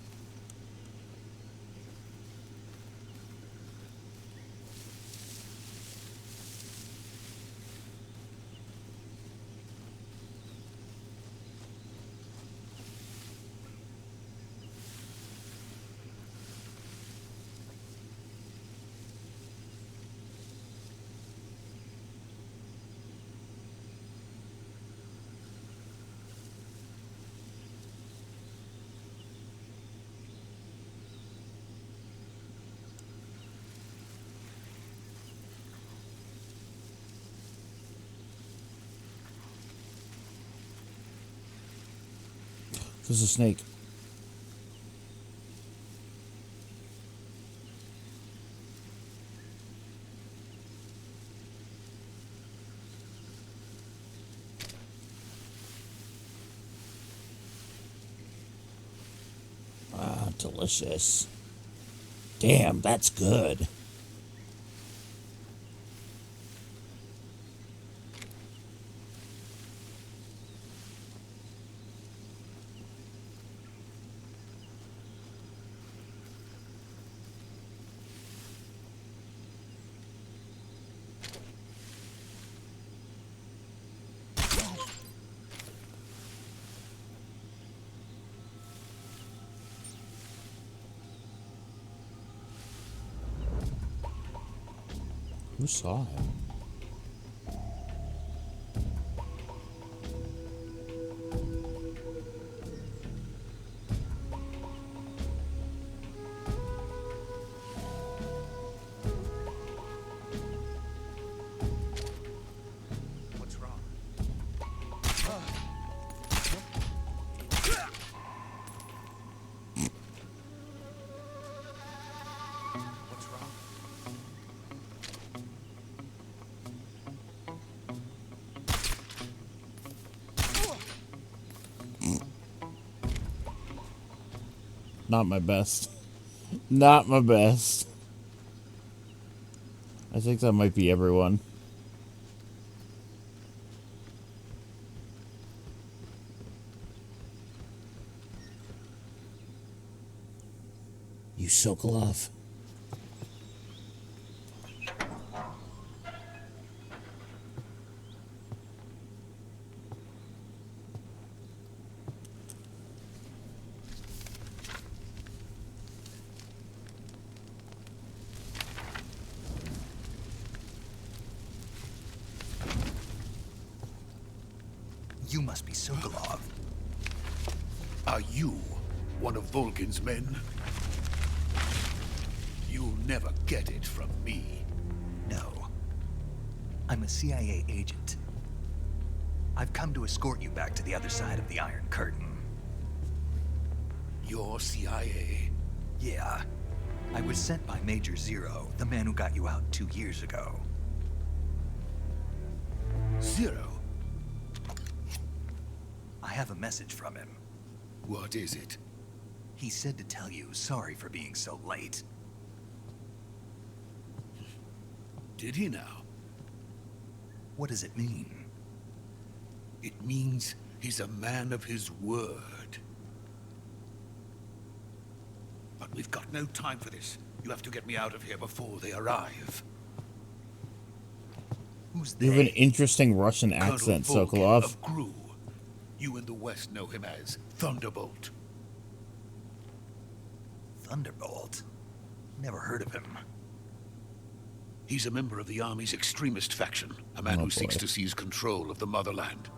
There's a snake. Ah, delicious. Damn, that's good. Who saw him? What's wrong? What's wrong? Not my best. Not my best. I think that might be everyone. You Sokolov. You must be Sokolov. Are you one of Volgin's men? You'll never get it from me. No. I'm a CIA agent. I've come to escort you back to the other side of the Iron Curtain. You're CIA? Yeah. I was sent by Major Zero, the man who got you out 2 years ago. Zero? I have a message from him. What is it? He said to tell you sorry for being so late. Did he now? What does it mean? It means he's a man of his word. But we've got no time for this. You have to get me out of here before they arrive. Who's they? You have an interesting Russian accent, Colonel Volgin Sokolov. of Gru. You in the West know him as Thunderbolt. Thunderbolt? Never heard of him. He's a member of the Army's extremist faction, a man who seeks to seize control of the motherland.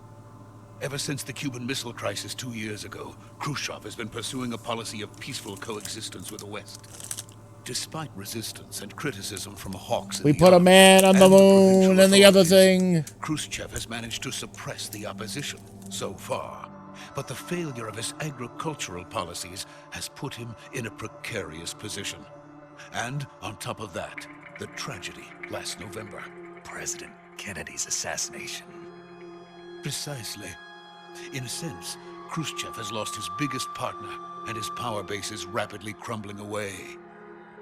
Ever since the Cuban Missile Crisis 2 years ago, Khrushchev has been pursuing a policy of peaceful coexistence with the West. Despite resistance and criticism from hawks in We the put a army man on the and moon provincial and the other authorities, thing. Khrushchev has managed to suppress the opposition so far. But the failure of his agricultural policies has put him in a precarious position. And on top of that, the tragedy last November. President Kennedy's assassination. Precisely. In a sense, Khrushchev has lost his biggest partner, and his power base is rapidly crumbling away.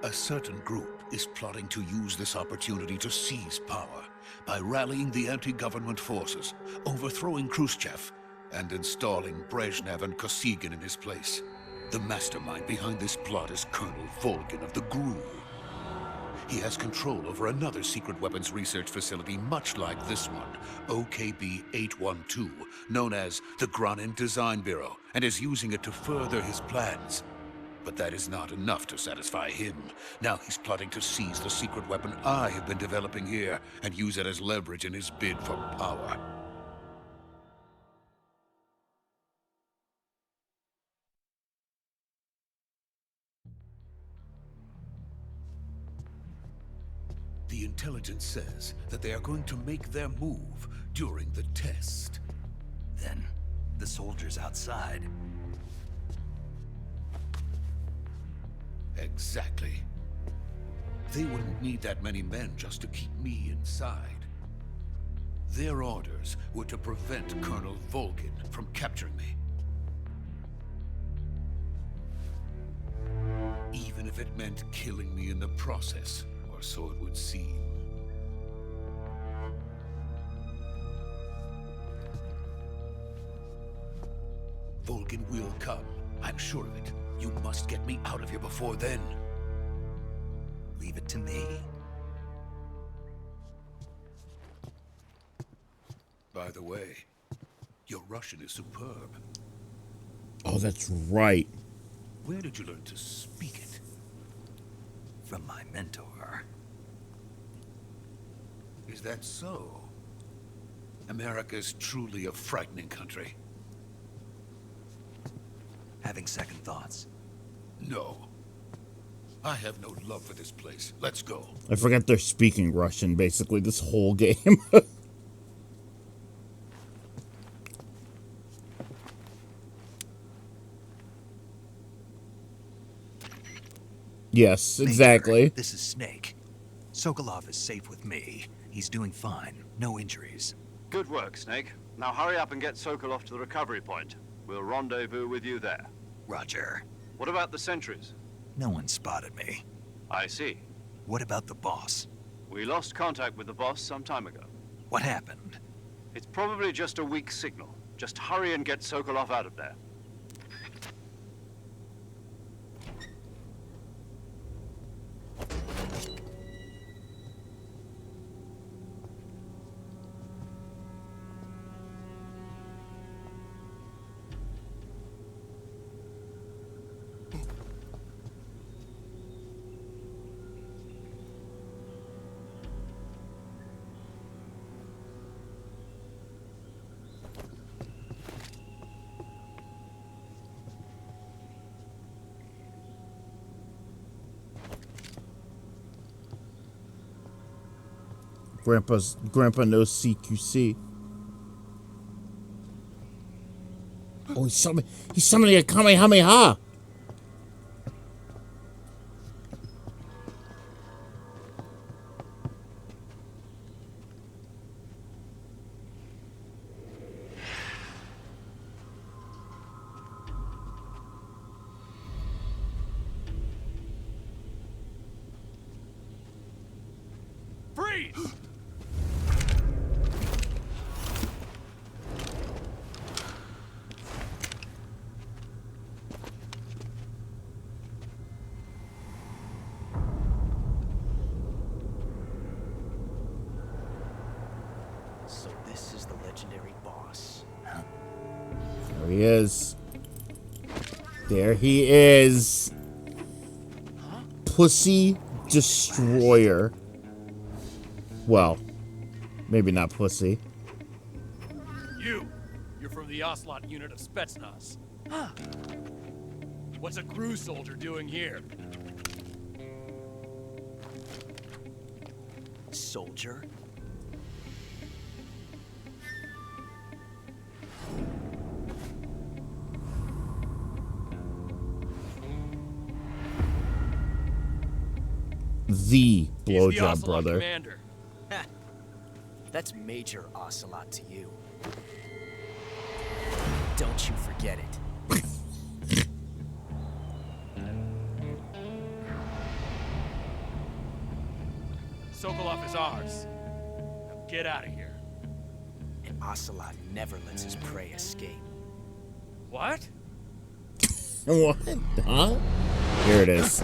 A certain group is plotting to use this opportunity to seize power by rallying the anti-government forces, overthrowing Khrushchev, and installing Brezhnev and Kosygin in his place. The mastermind behind this plot is Colonel Volgin of the GRU. He has control over another secret weapons research facility much like this one, OKB-812, known as the Granin Design Bureau, and is using it to further his plans. But that is not enough to satisfy him. Now he's plotting to seize the secret weapon I have been developing here and use it as leverage in his bid for power. The intelligence says that they are going to make their move during the test. Then, the soldiers outside. Exactly. They wouldn't need that many men just to keep me inside. Their orders were to prevent Colonel Volgin from capturing me. Even if it meant killing me in the process, or so it would seem. Volgin will come. I'm sure of it. You must get me out of here before then. Leave it to me. By the way, your Russian is superb. Oh, that's right. Where did you learn to speak it? From my mentor. Is that so? America is truly a frightening country. Having second thoughts? No. I have no love for this place. Let's go. I forgot they're speaking Russian, basically, this whole game. Yes, exactly. Major, this is Snake. Sokolov is safe with me. He's doing fine. No injuries. Good work, Snake. Now hurry up and get Sokolov to the recovery point. We'll rendezvous with you there. Roger. What about the sentries? No one spotted me. I see. What about the boss? We lost contact with the boss some time ago. What happened? It's probably just a weak signal. Just hurry and get Sokolov out of there. Grandpa knows CQC. Oh, he's summoning a Kamehameha. Freeze! So this is the legendary boss. Huh? There he is. There he is. Pussy Destroyer. Well, maybe not pussy. You're from the Oslot unit of Spetsnaz. Huh. What's a GRU soldier doing here? Soldier? The He's the blowjob Ocelot brother. commander. That's Major Ocelot to you. Don't you forget it. Sokolov is ours. Now get out of here. And Ocelot never lets his prey escape. What? What? Huh? Here it is.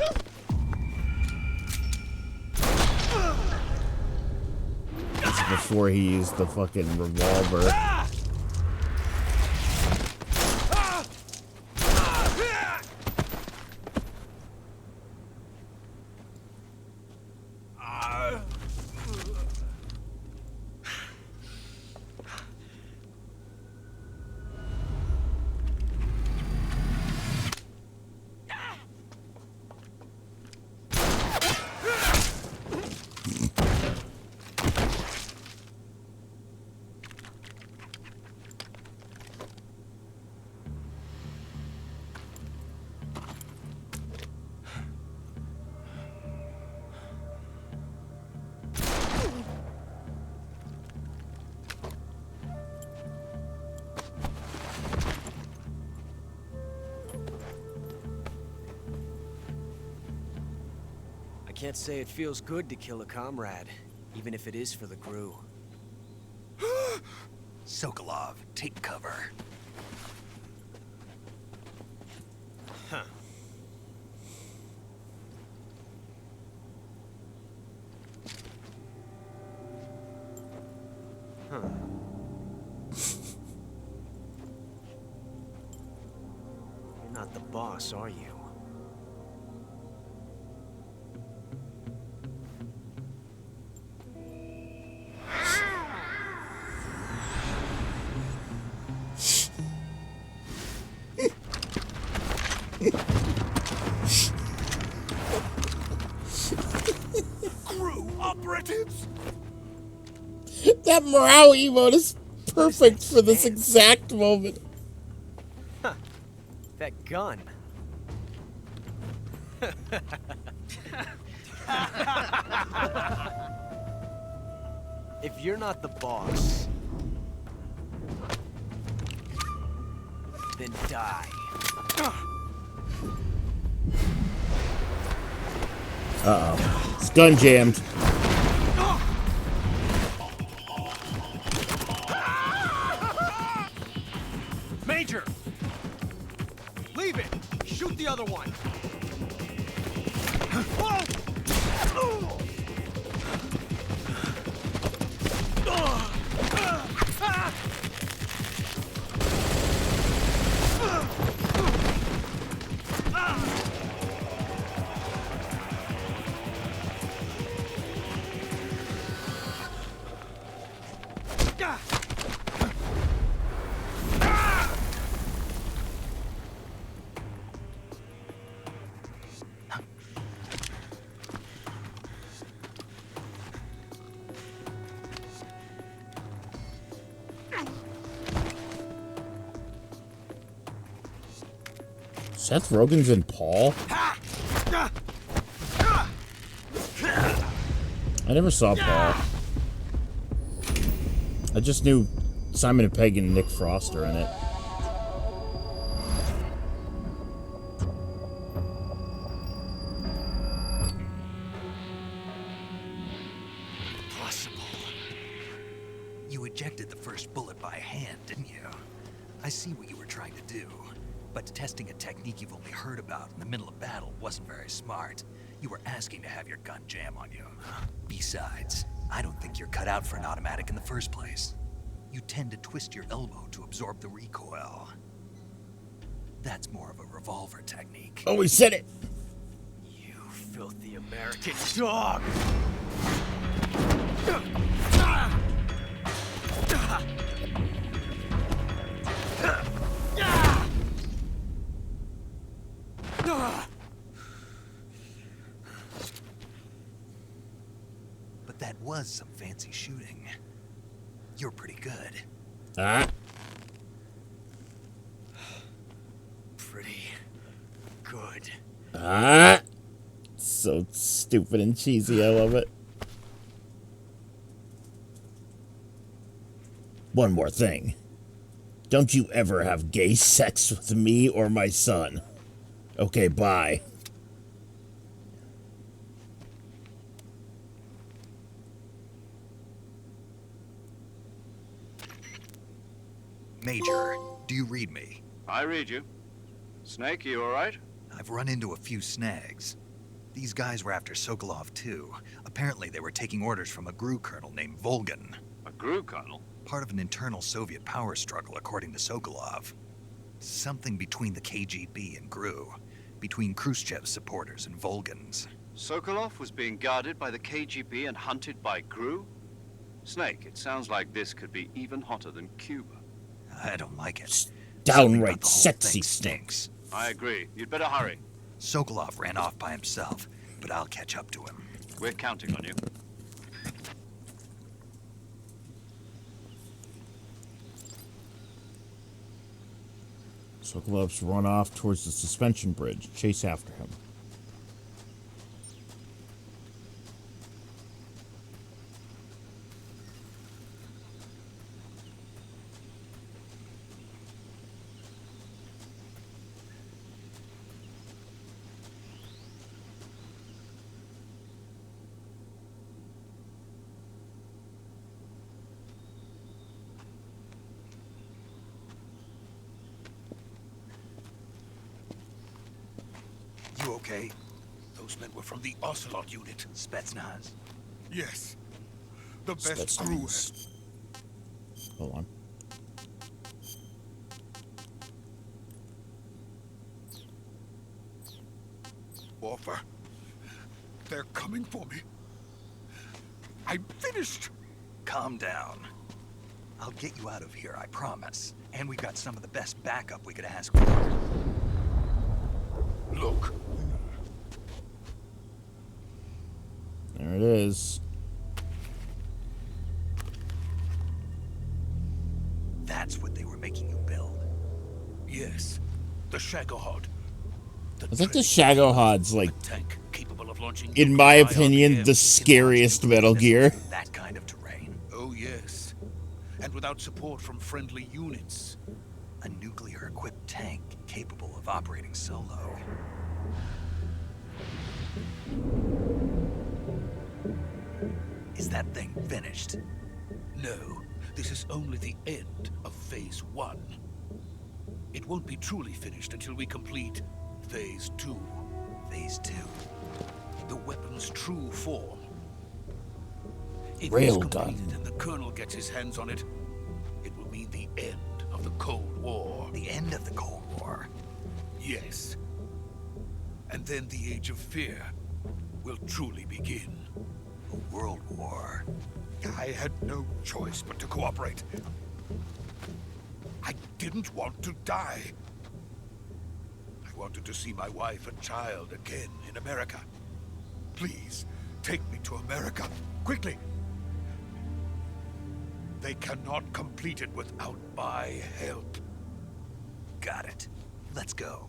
It's before he used the fucking revolver. I can't say it feels good to kill a comrade, even if it is for the crew. Sokolov, take cover. Huh. Huh. You're not the boss, are you? Crew operatives? That morale emote is perfect for this exact moment. Huh. That gun. If you're not the boss, then die. Uh-oh. It's gun jammed. Major! Leave it! Shoot the other one! Seth Rogen's in Paul? I never saw Paul. I just knew Simon and Pegg and Nick Frost are in it. Possible. You ejected the first bullet by hand, didn't you? I see what you were trying to do. But testing a technique you've only heard about in the middle of battle wasn't very smart. You were asking to have your gun jam on you. Besides, I don't think you're cut out for an automatic in the first place. You tend to twist your elbow to absorb the recoil. That's more of a revolver technique. Oh, he said it! You filthy American dog! But that was some fancy shooting. You're pretty good. Pretty good. So stupid and cheesy, I love it. One more thing. Don't you ever have gay sex with me or my son. Okay, bye. Major, do you read me? I read you. Snake, you alright? I've run into a few snags. These guys were after Sokolov too. Apparently they were taking orders from a GRU colonel named Volgan. A GRU colonel? Part of an internal Soviet power struggle, according to Sokolov. Something between the KGB and GRU. Between Khrushchev's supporters and Volgan's. Sokolov was being guarded by the KGB and hunted by GRU? Snake, it sounds like this could be even hotter than Cuba. I don't like it. Downright sexy stinks. I agree. You'd better hurry. Sokolov ran off by himself, but I'll catch up to him. We're counting on you. Sokolov's run off towards the suspension bridge. Chase after him. You okay? Those men were from the Ocelot unit. Spetsnaz. Yes. The best crew. Spetsnaz. Hold on. Orpha. They're coming for me. I'm finished. Calm down. I'll get you out of here, I promise. And we've got some of the best backup we could ask for. Look. There it is. That's what they were making you build. Yes. The Shagohod. I think the Shagohod's like, Tank capable of launching, in my opinion, the scariest Metal Gear. That kind of terrain. Oh yes. And without support from friendly units. A nuclear-equipped tank capable of operating solo. Is that thing finished? No, this is only the end of Phase 1. It won't be truly finished until we complete Phase 2. Phase 2? The weapon's true form. If it's Railgun. completed and the Colonel gets his hands on it, it will mean the end of the Cold War. The end of the Cold War? Yes. And then the Age of Fear will truly begin. A world war. I had no choice but to cooperate. I didn't want to die. I wanted to see my wife and child again in America. Please, take me to America, quickly. They cannot complete it without my help. Got it. Let's go.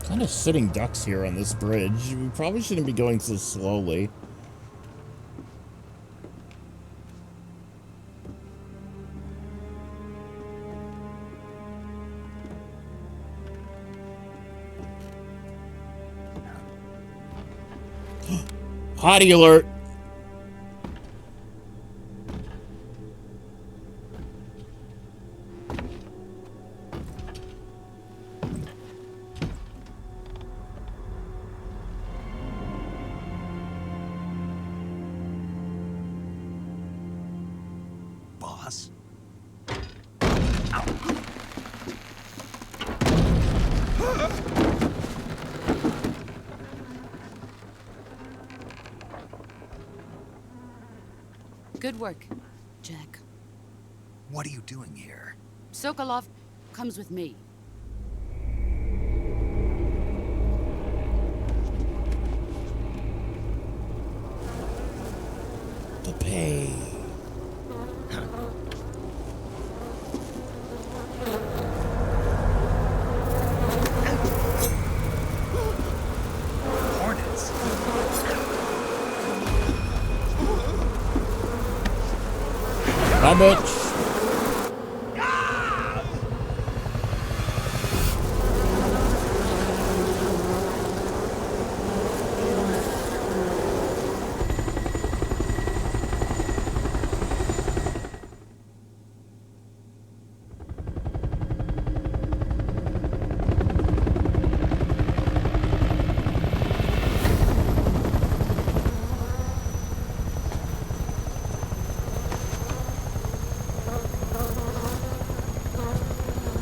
Kind of sitting ducks here on this bridge. We probably shouldn't be going so slowly. Hottie alert! Boss? Good work, Jack. What are you doing here? Sokolov, comes with me. The pay. Hornets. Bye, bitch.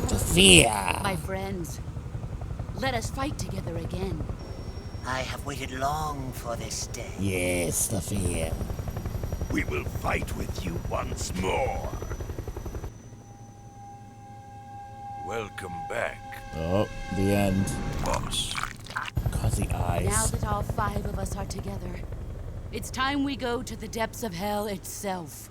Sophia. My friends, let us fight together again. I have waited long for this day. Yes, Sophia. We will fight with you once more. Welcome back. Oh, the end. Boss. God, the eyes. Now that all 5 of us are together, it's time we go to the depths of hell itself.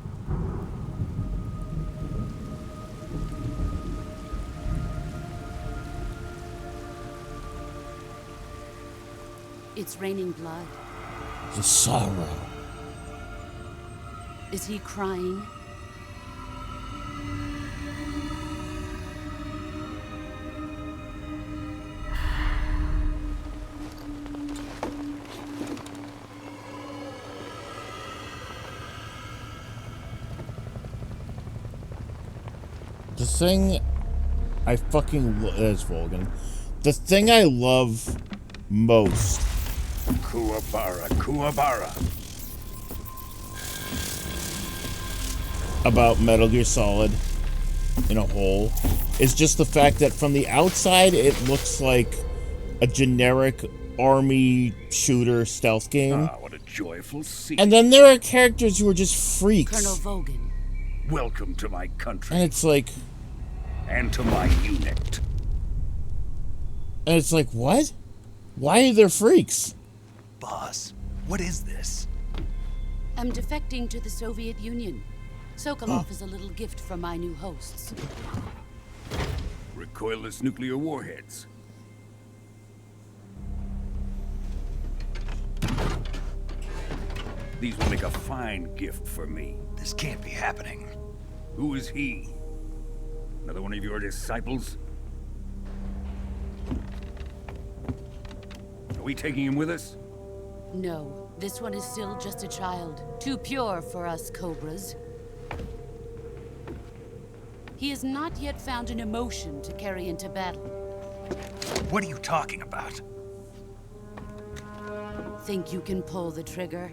It's raining blood. The sorrow. Is he crying? The thing I fucking is Volgan. The thing I love most Kuwabara. about Metal Gear Solid in a whole is just the fact that from the outside it looks like a generic army shooter stealth game. Ah, what a joyful scene. And then there are characters who are just freaks. Colonel Volgan. Welcome to my country. And it's like... And to my unit. And it's like, what? Why are there freaks? Boss, what is this? I'm defecting to the Soviet Union. Sokolov is a little gift from my new hosts. Recoilless nuclear warheads. These will make a fine gift for me. This can't be happening. Who is he? Another one of your disciples? Are we taking him with us? No, this one is still just a child. Too pure for us Cobras. He has not yet found an emotion to carry into battle. What are you talking about? Think you can pull the trigger?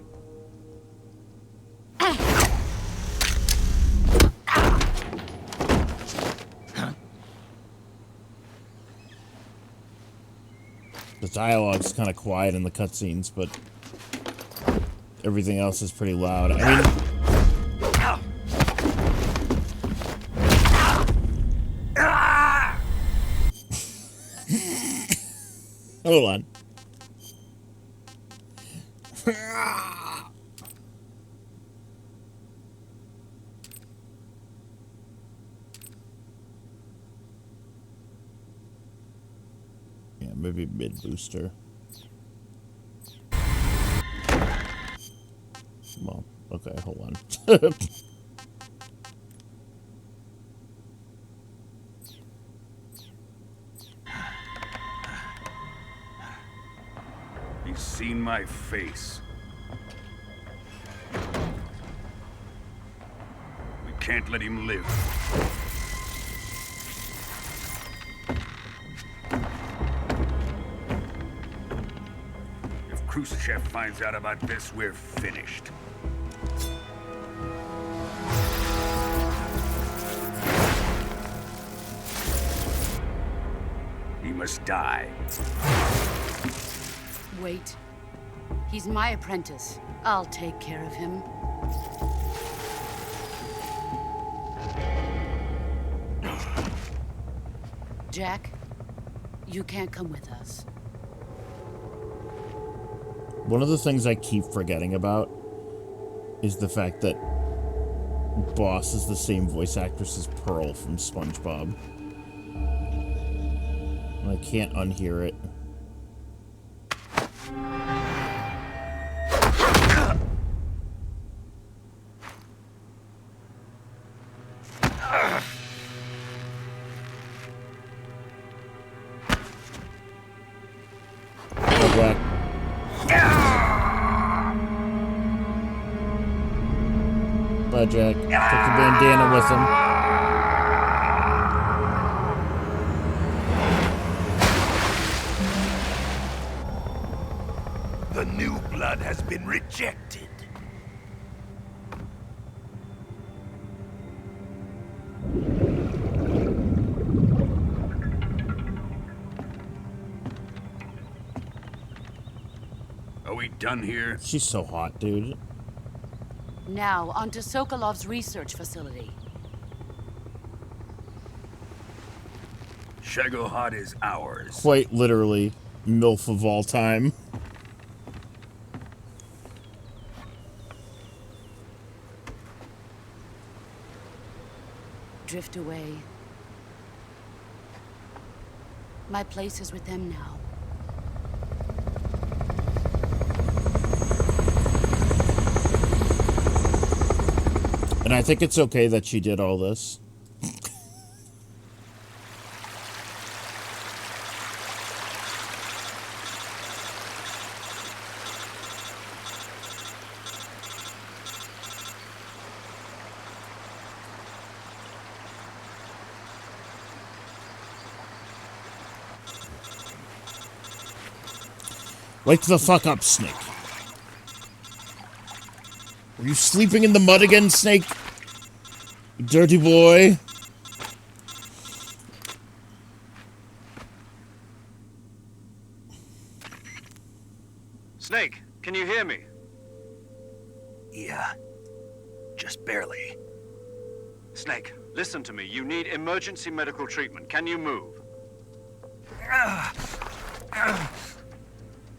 The dialogue's kind of quiet in the cutscenes, but everything else is pretty loud. I mean... Hold on. Yeah, maybe mid booster. Well, okay, hold on. He's seen my face. We can't let him live. If Khrushchev finds out about this, we're finished. He must die. Wait. He's my apprentice. I'll take care of him. Jack, you can't come with us. One of the things I keep forgetting about is the fact that Boss is the same voice actress as Pearl from SpongeBob. And I can't unhear it. Bye, Jack. Took the bandana with him. The new blood has been rejected. Are we done here? She's so hot, dude. Now, on to Sokolov's research facility. Shagohod is ours. Quite literally, MILF of all time. Drift away. My place is with them now. And I think it's okay that she did all this. Wake the fuck up, Snake. Were you sleeping in the mud again, Snake? You dirty boy. Snake, can you hear me? Yeah. Just barely. Snake, listen to me. You need emergency medical treatment. Can you move?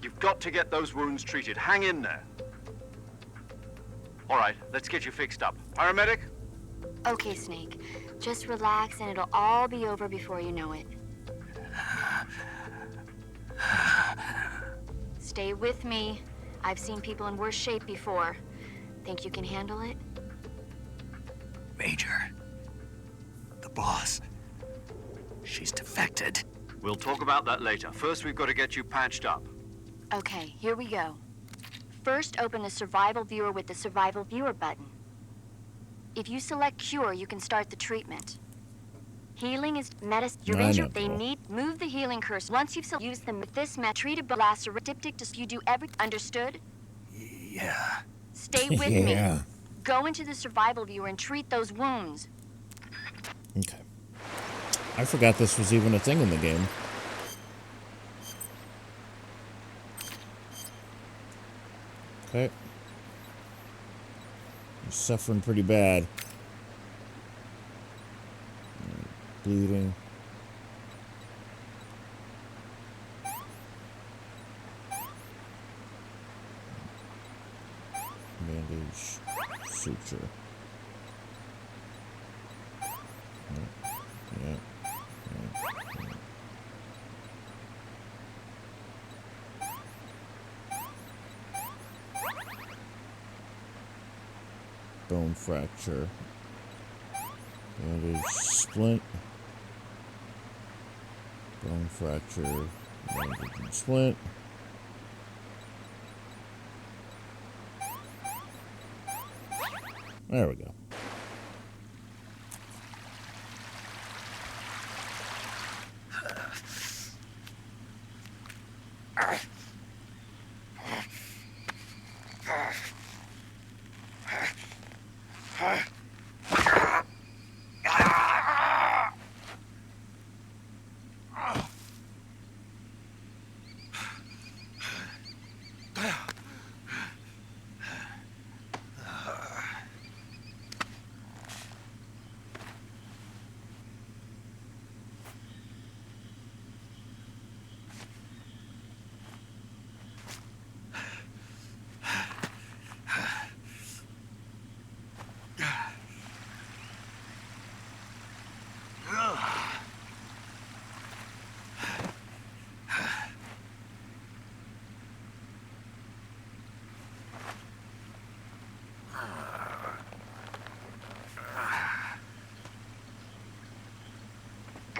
You've got to get those wounds treated. Hang in there. All right, let's get you fixed up. Paramedic? Okay, Snake. Just relax and it'll all be over before you know it. Stay with me. I've seen people in worse shape before. Think you can handle it? Major. The boss. She's defected. We'll talk about that later. First, we've got to get you patched up. Okay, here we go. First, open the survival viewer with the survival viewer button. If you select cure, you can start the treatment. Healing is medicine. They need move the healing curse. Once you've used them with this treated lacerative, you do understood? Yeah. Stay with me. Go into the survival viewer and treat those wounds. Okay. I forgot this was even a thing in the game. Okay. You're suffering pretty bad. Bleeding. Bandage. Suture. Yeah. Bone fracture. Bandage splint. Bone fracture. Bandage and splint. There we go.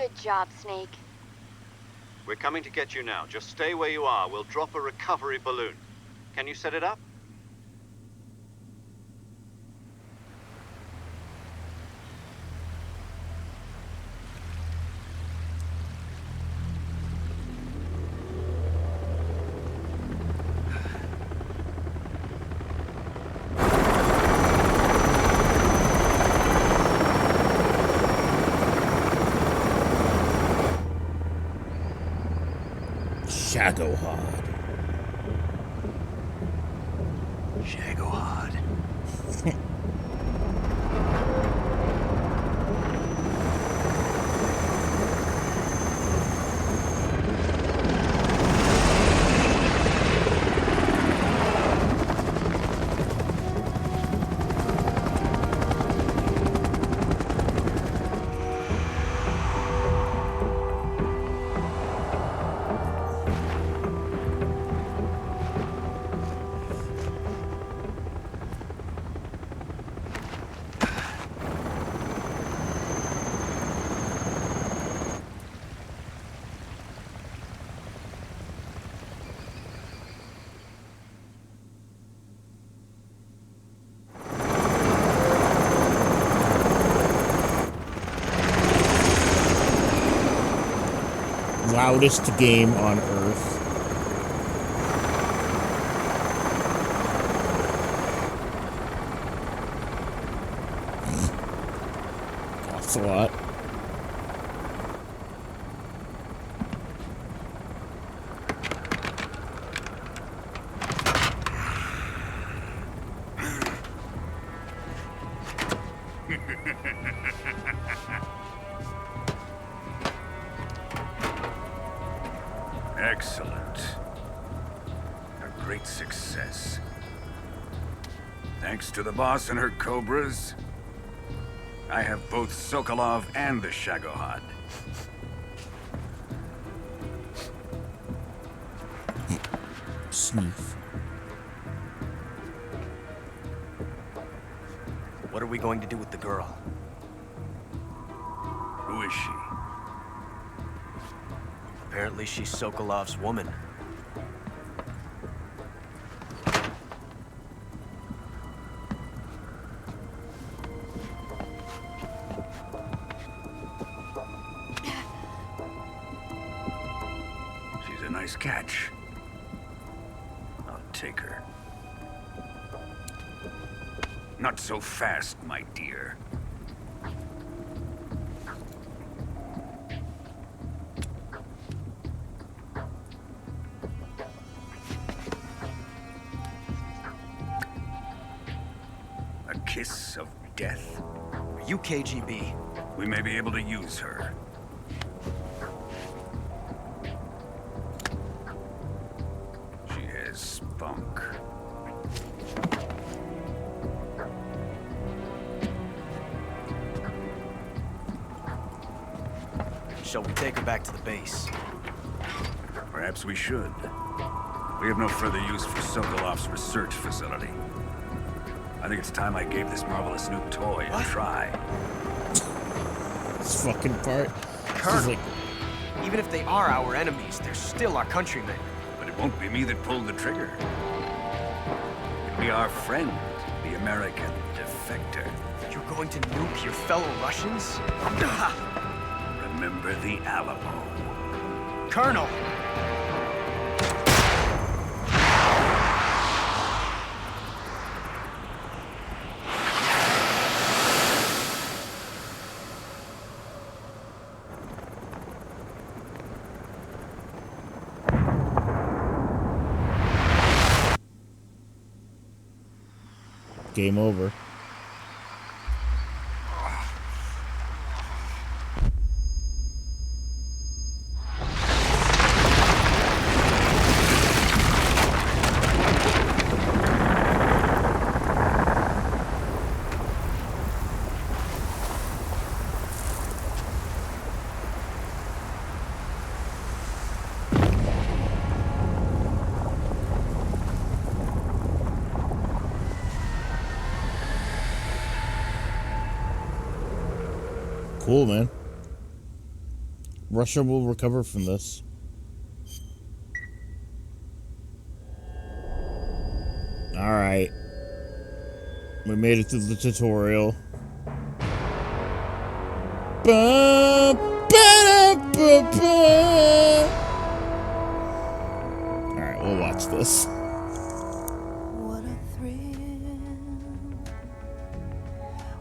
Good job, Snake. We're coming to get you now. Just stay where you are. We'll drop a recovery balloon. Can you set it up? Shagohod. Shagohod. Loudest game on Earth. That's a lot. Excellent. A great success. Thanks to the boss and her cobras, I have both Sokolov and the Shagohod. Sneef. What are we going to do with the girl? Who is she? Apparently she's Sokolov's woman. She's a nice catch. I'll take her. Not so fast, my dear. A kiss of death? Are you KGB? We may be able to use her. She has spunk. Shall we take her back to the base? Perhaps we should. We have no further use for Sokolov's research facility. I think it's time I gave this marvelous new toy a try. This fucking part. Colonel, Like, even if they are our enemies, they're still our countrymen. But it won't be me that pulled the trigger. It'll be our friend, the American defector. You're going to nuke your fellow Russians? Remember the Alamo. Colonel! game over. Cool, man. Russia will recover from this. Alright. We made it through the tutorial. Alright, we'll watch this. What a thrill,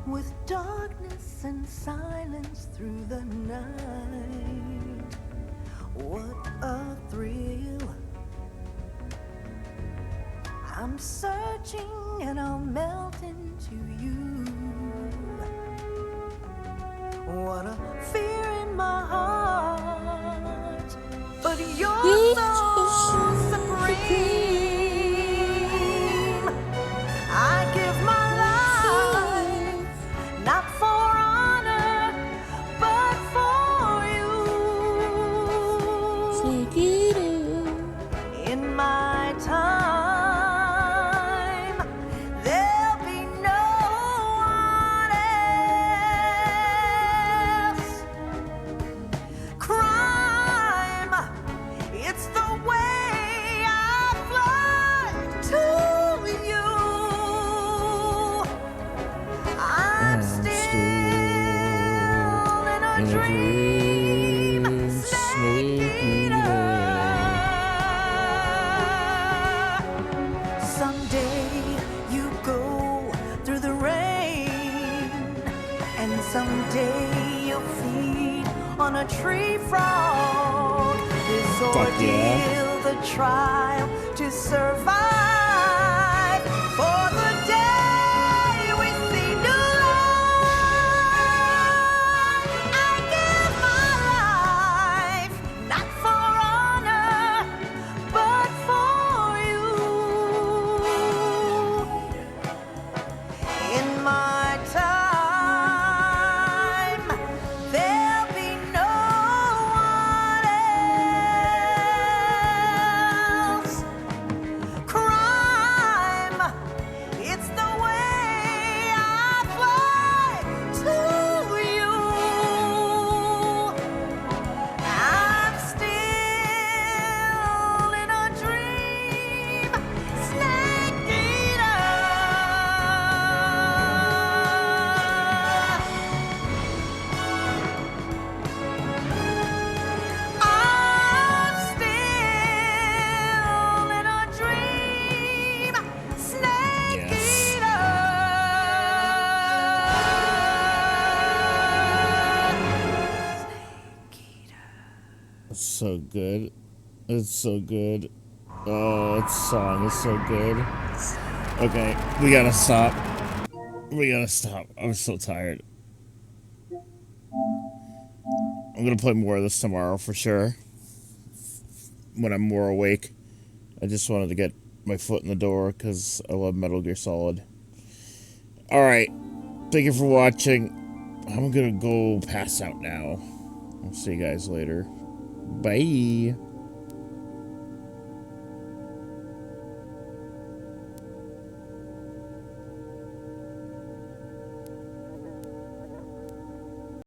with darkness and silence through the night. What a thrill. I'm searching and I'll melt into you. What a fear in my heart, but you're so supreme. I give my life, not for honor, but for you. In my time, there'll be no one else. Crime, it's the way I fly to you. I'm still in a dream, snake eater. Someday you go through the rain, and someday you'll feed on a tree frog. This ordeal, the trial to survive for the day we see new life. I give my life, not for honor, but for you. In my time, there'll be no one else. Crime, it's the way I fly to you. I'm still in a dream, snake eater. I'm still in a dream, snake It's so good. It's so good. Oh, this song is so good. Okay, we gotta stop. We gotta stop. I'm so tired. I'm gonna play more of this tomorrow for sure. When I'm more awake. I just wanted to get my foot in the door because I love Metal Gear Solid. Alright. Thank you for watching. I'm gonna go pass out now. I'll see you guys later. Bye.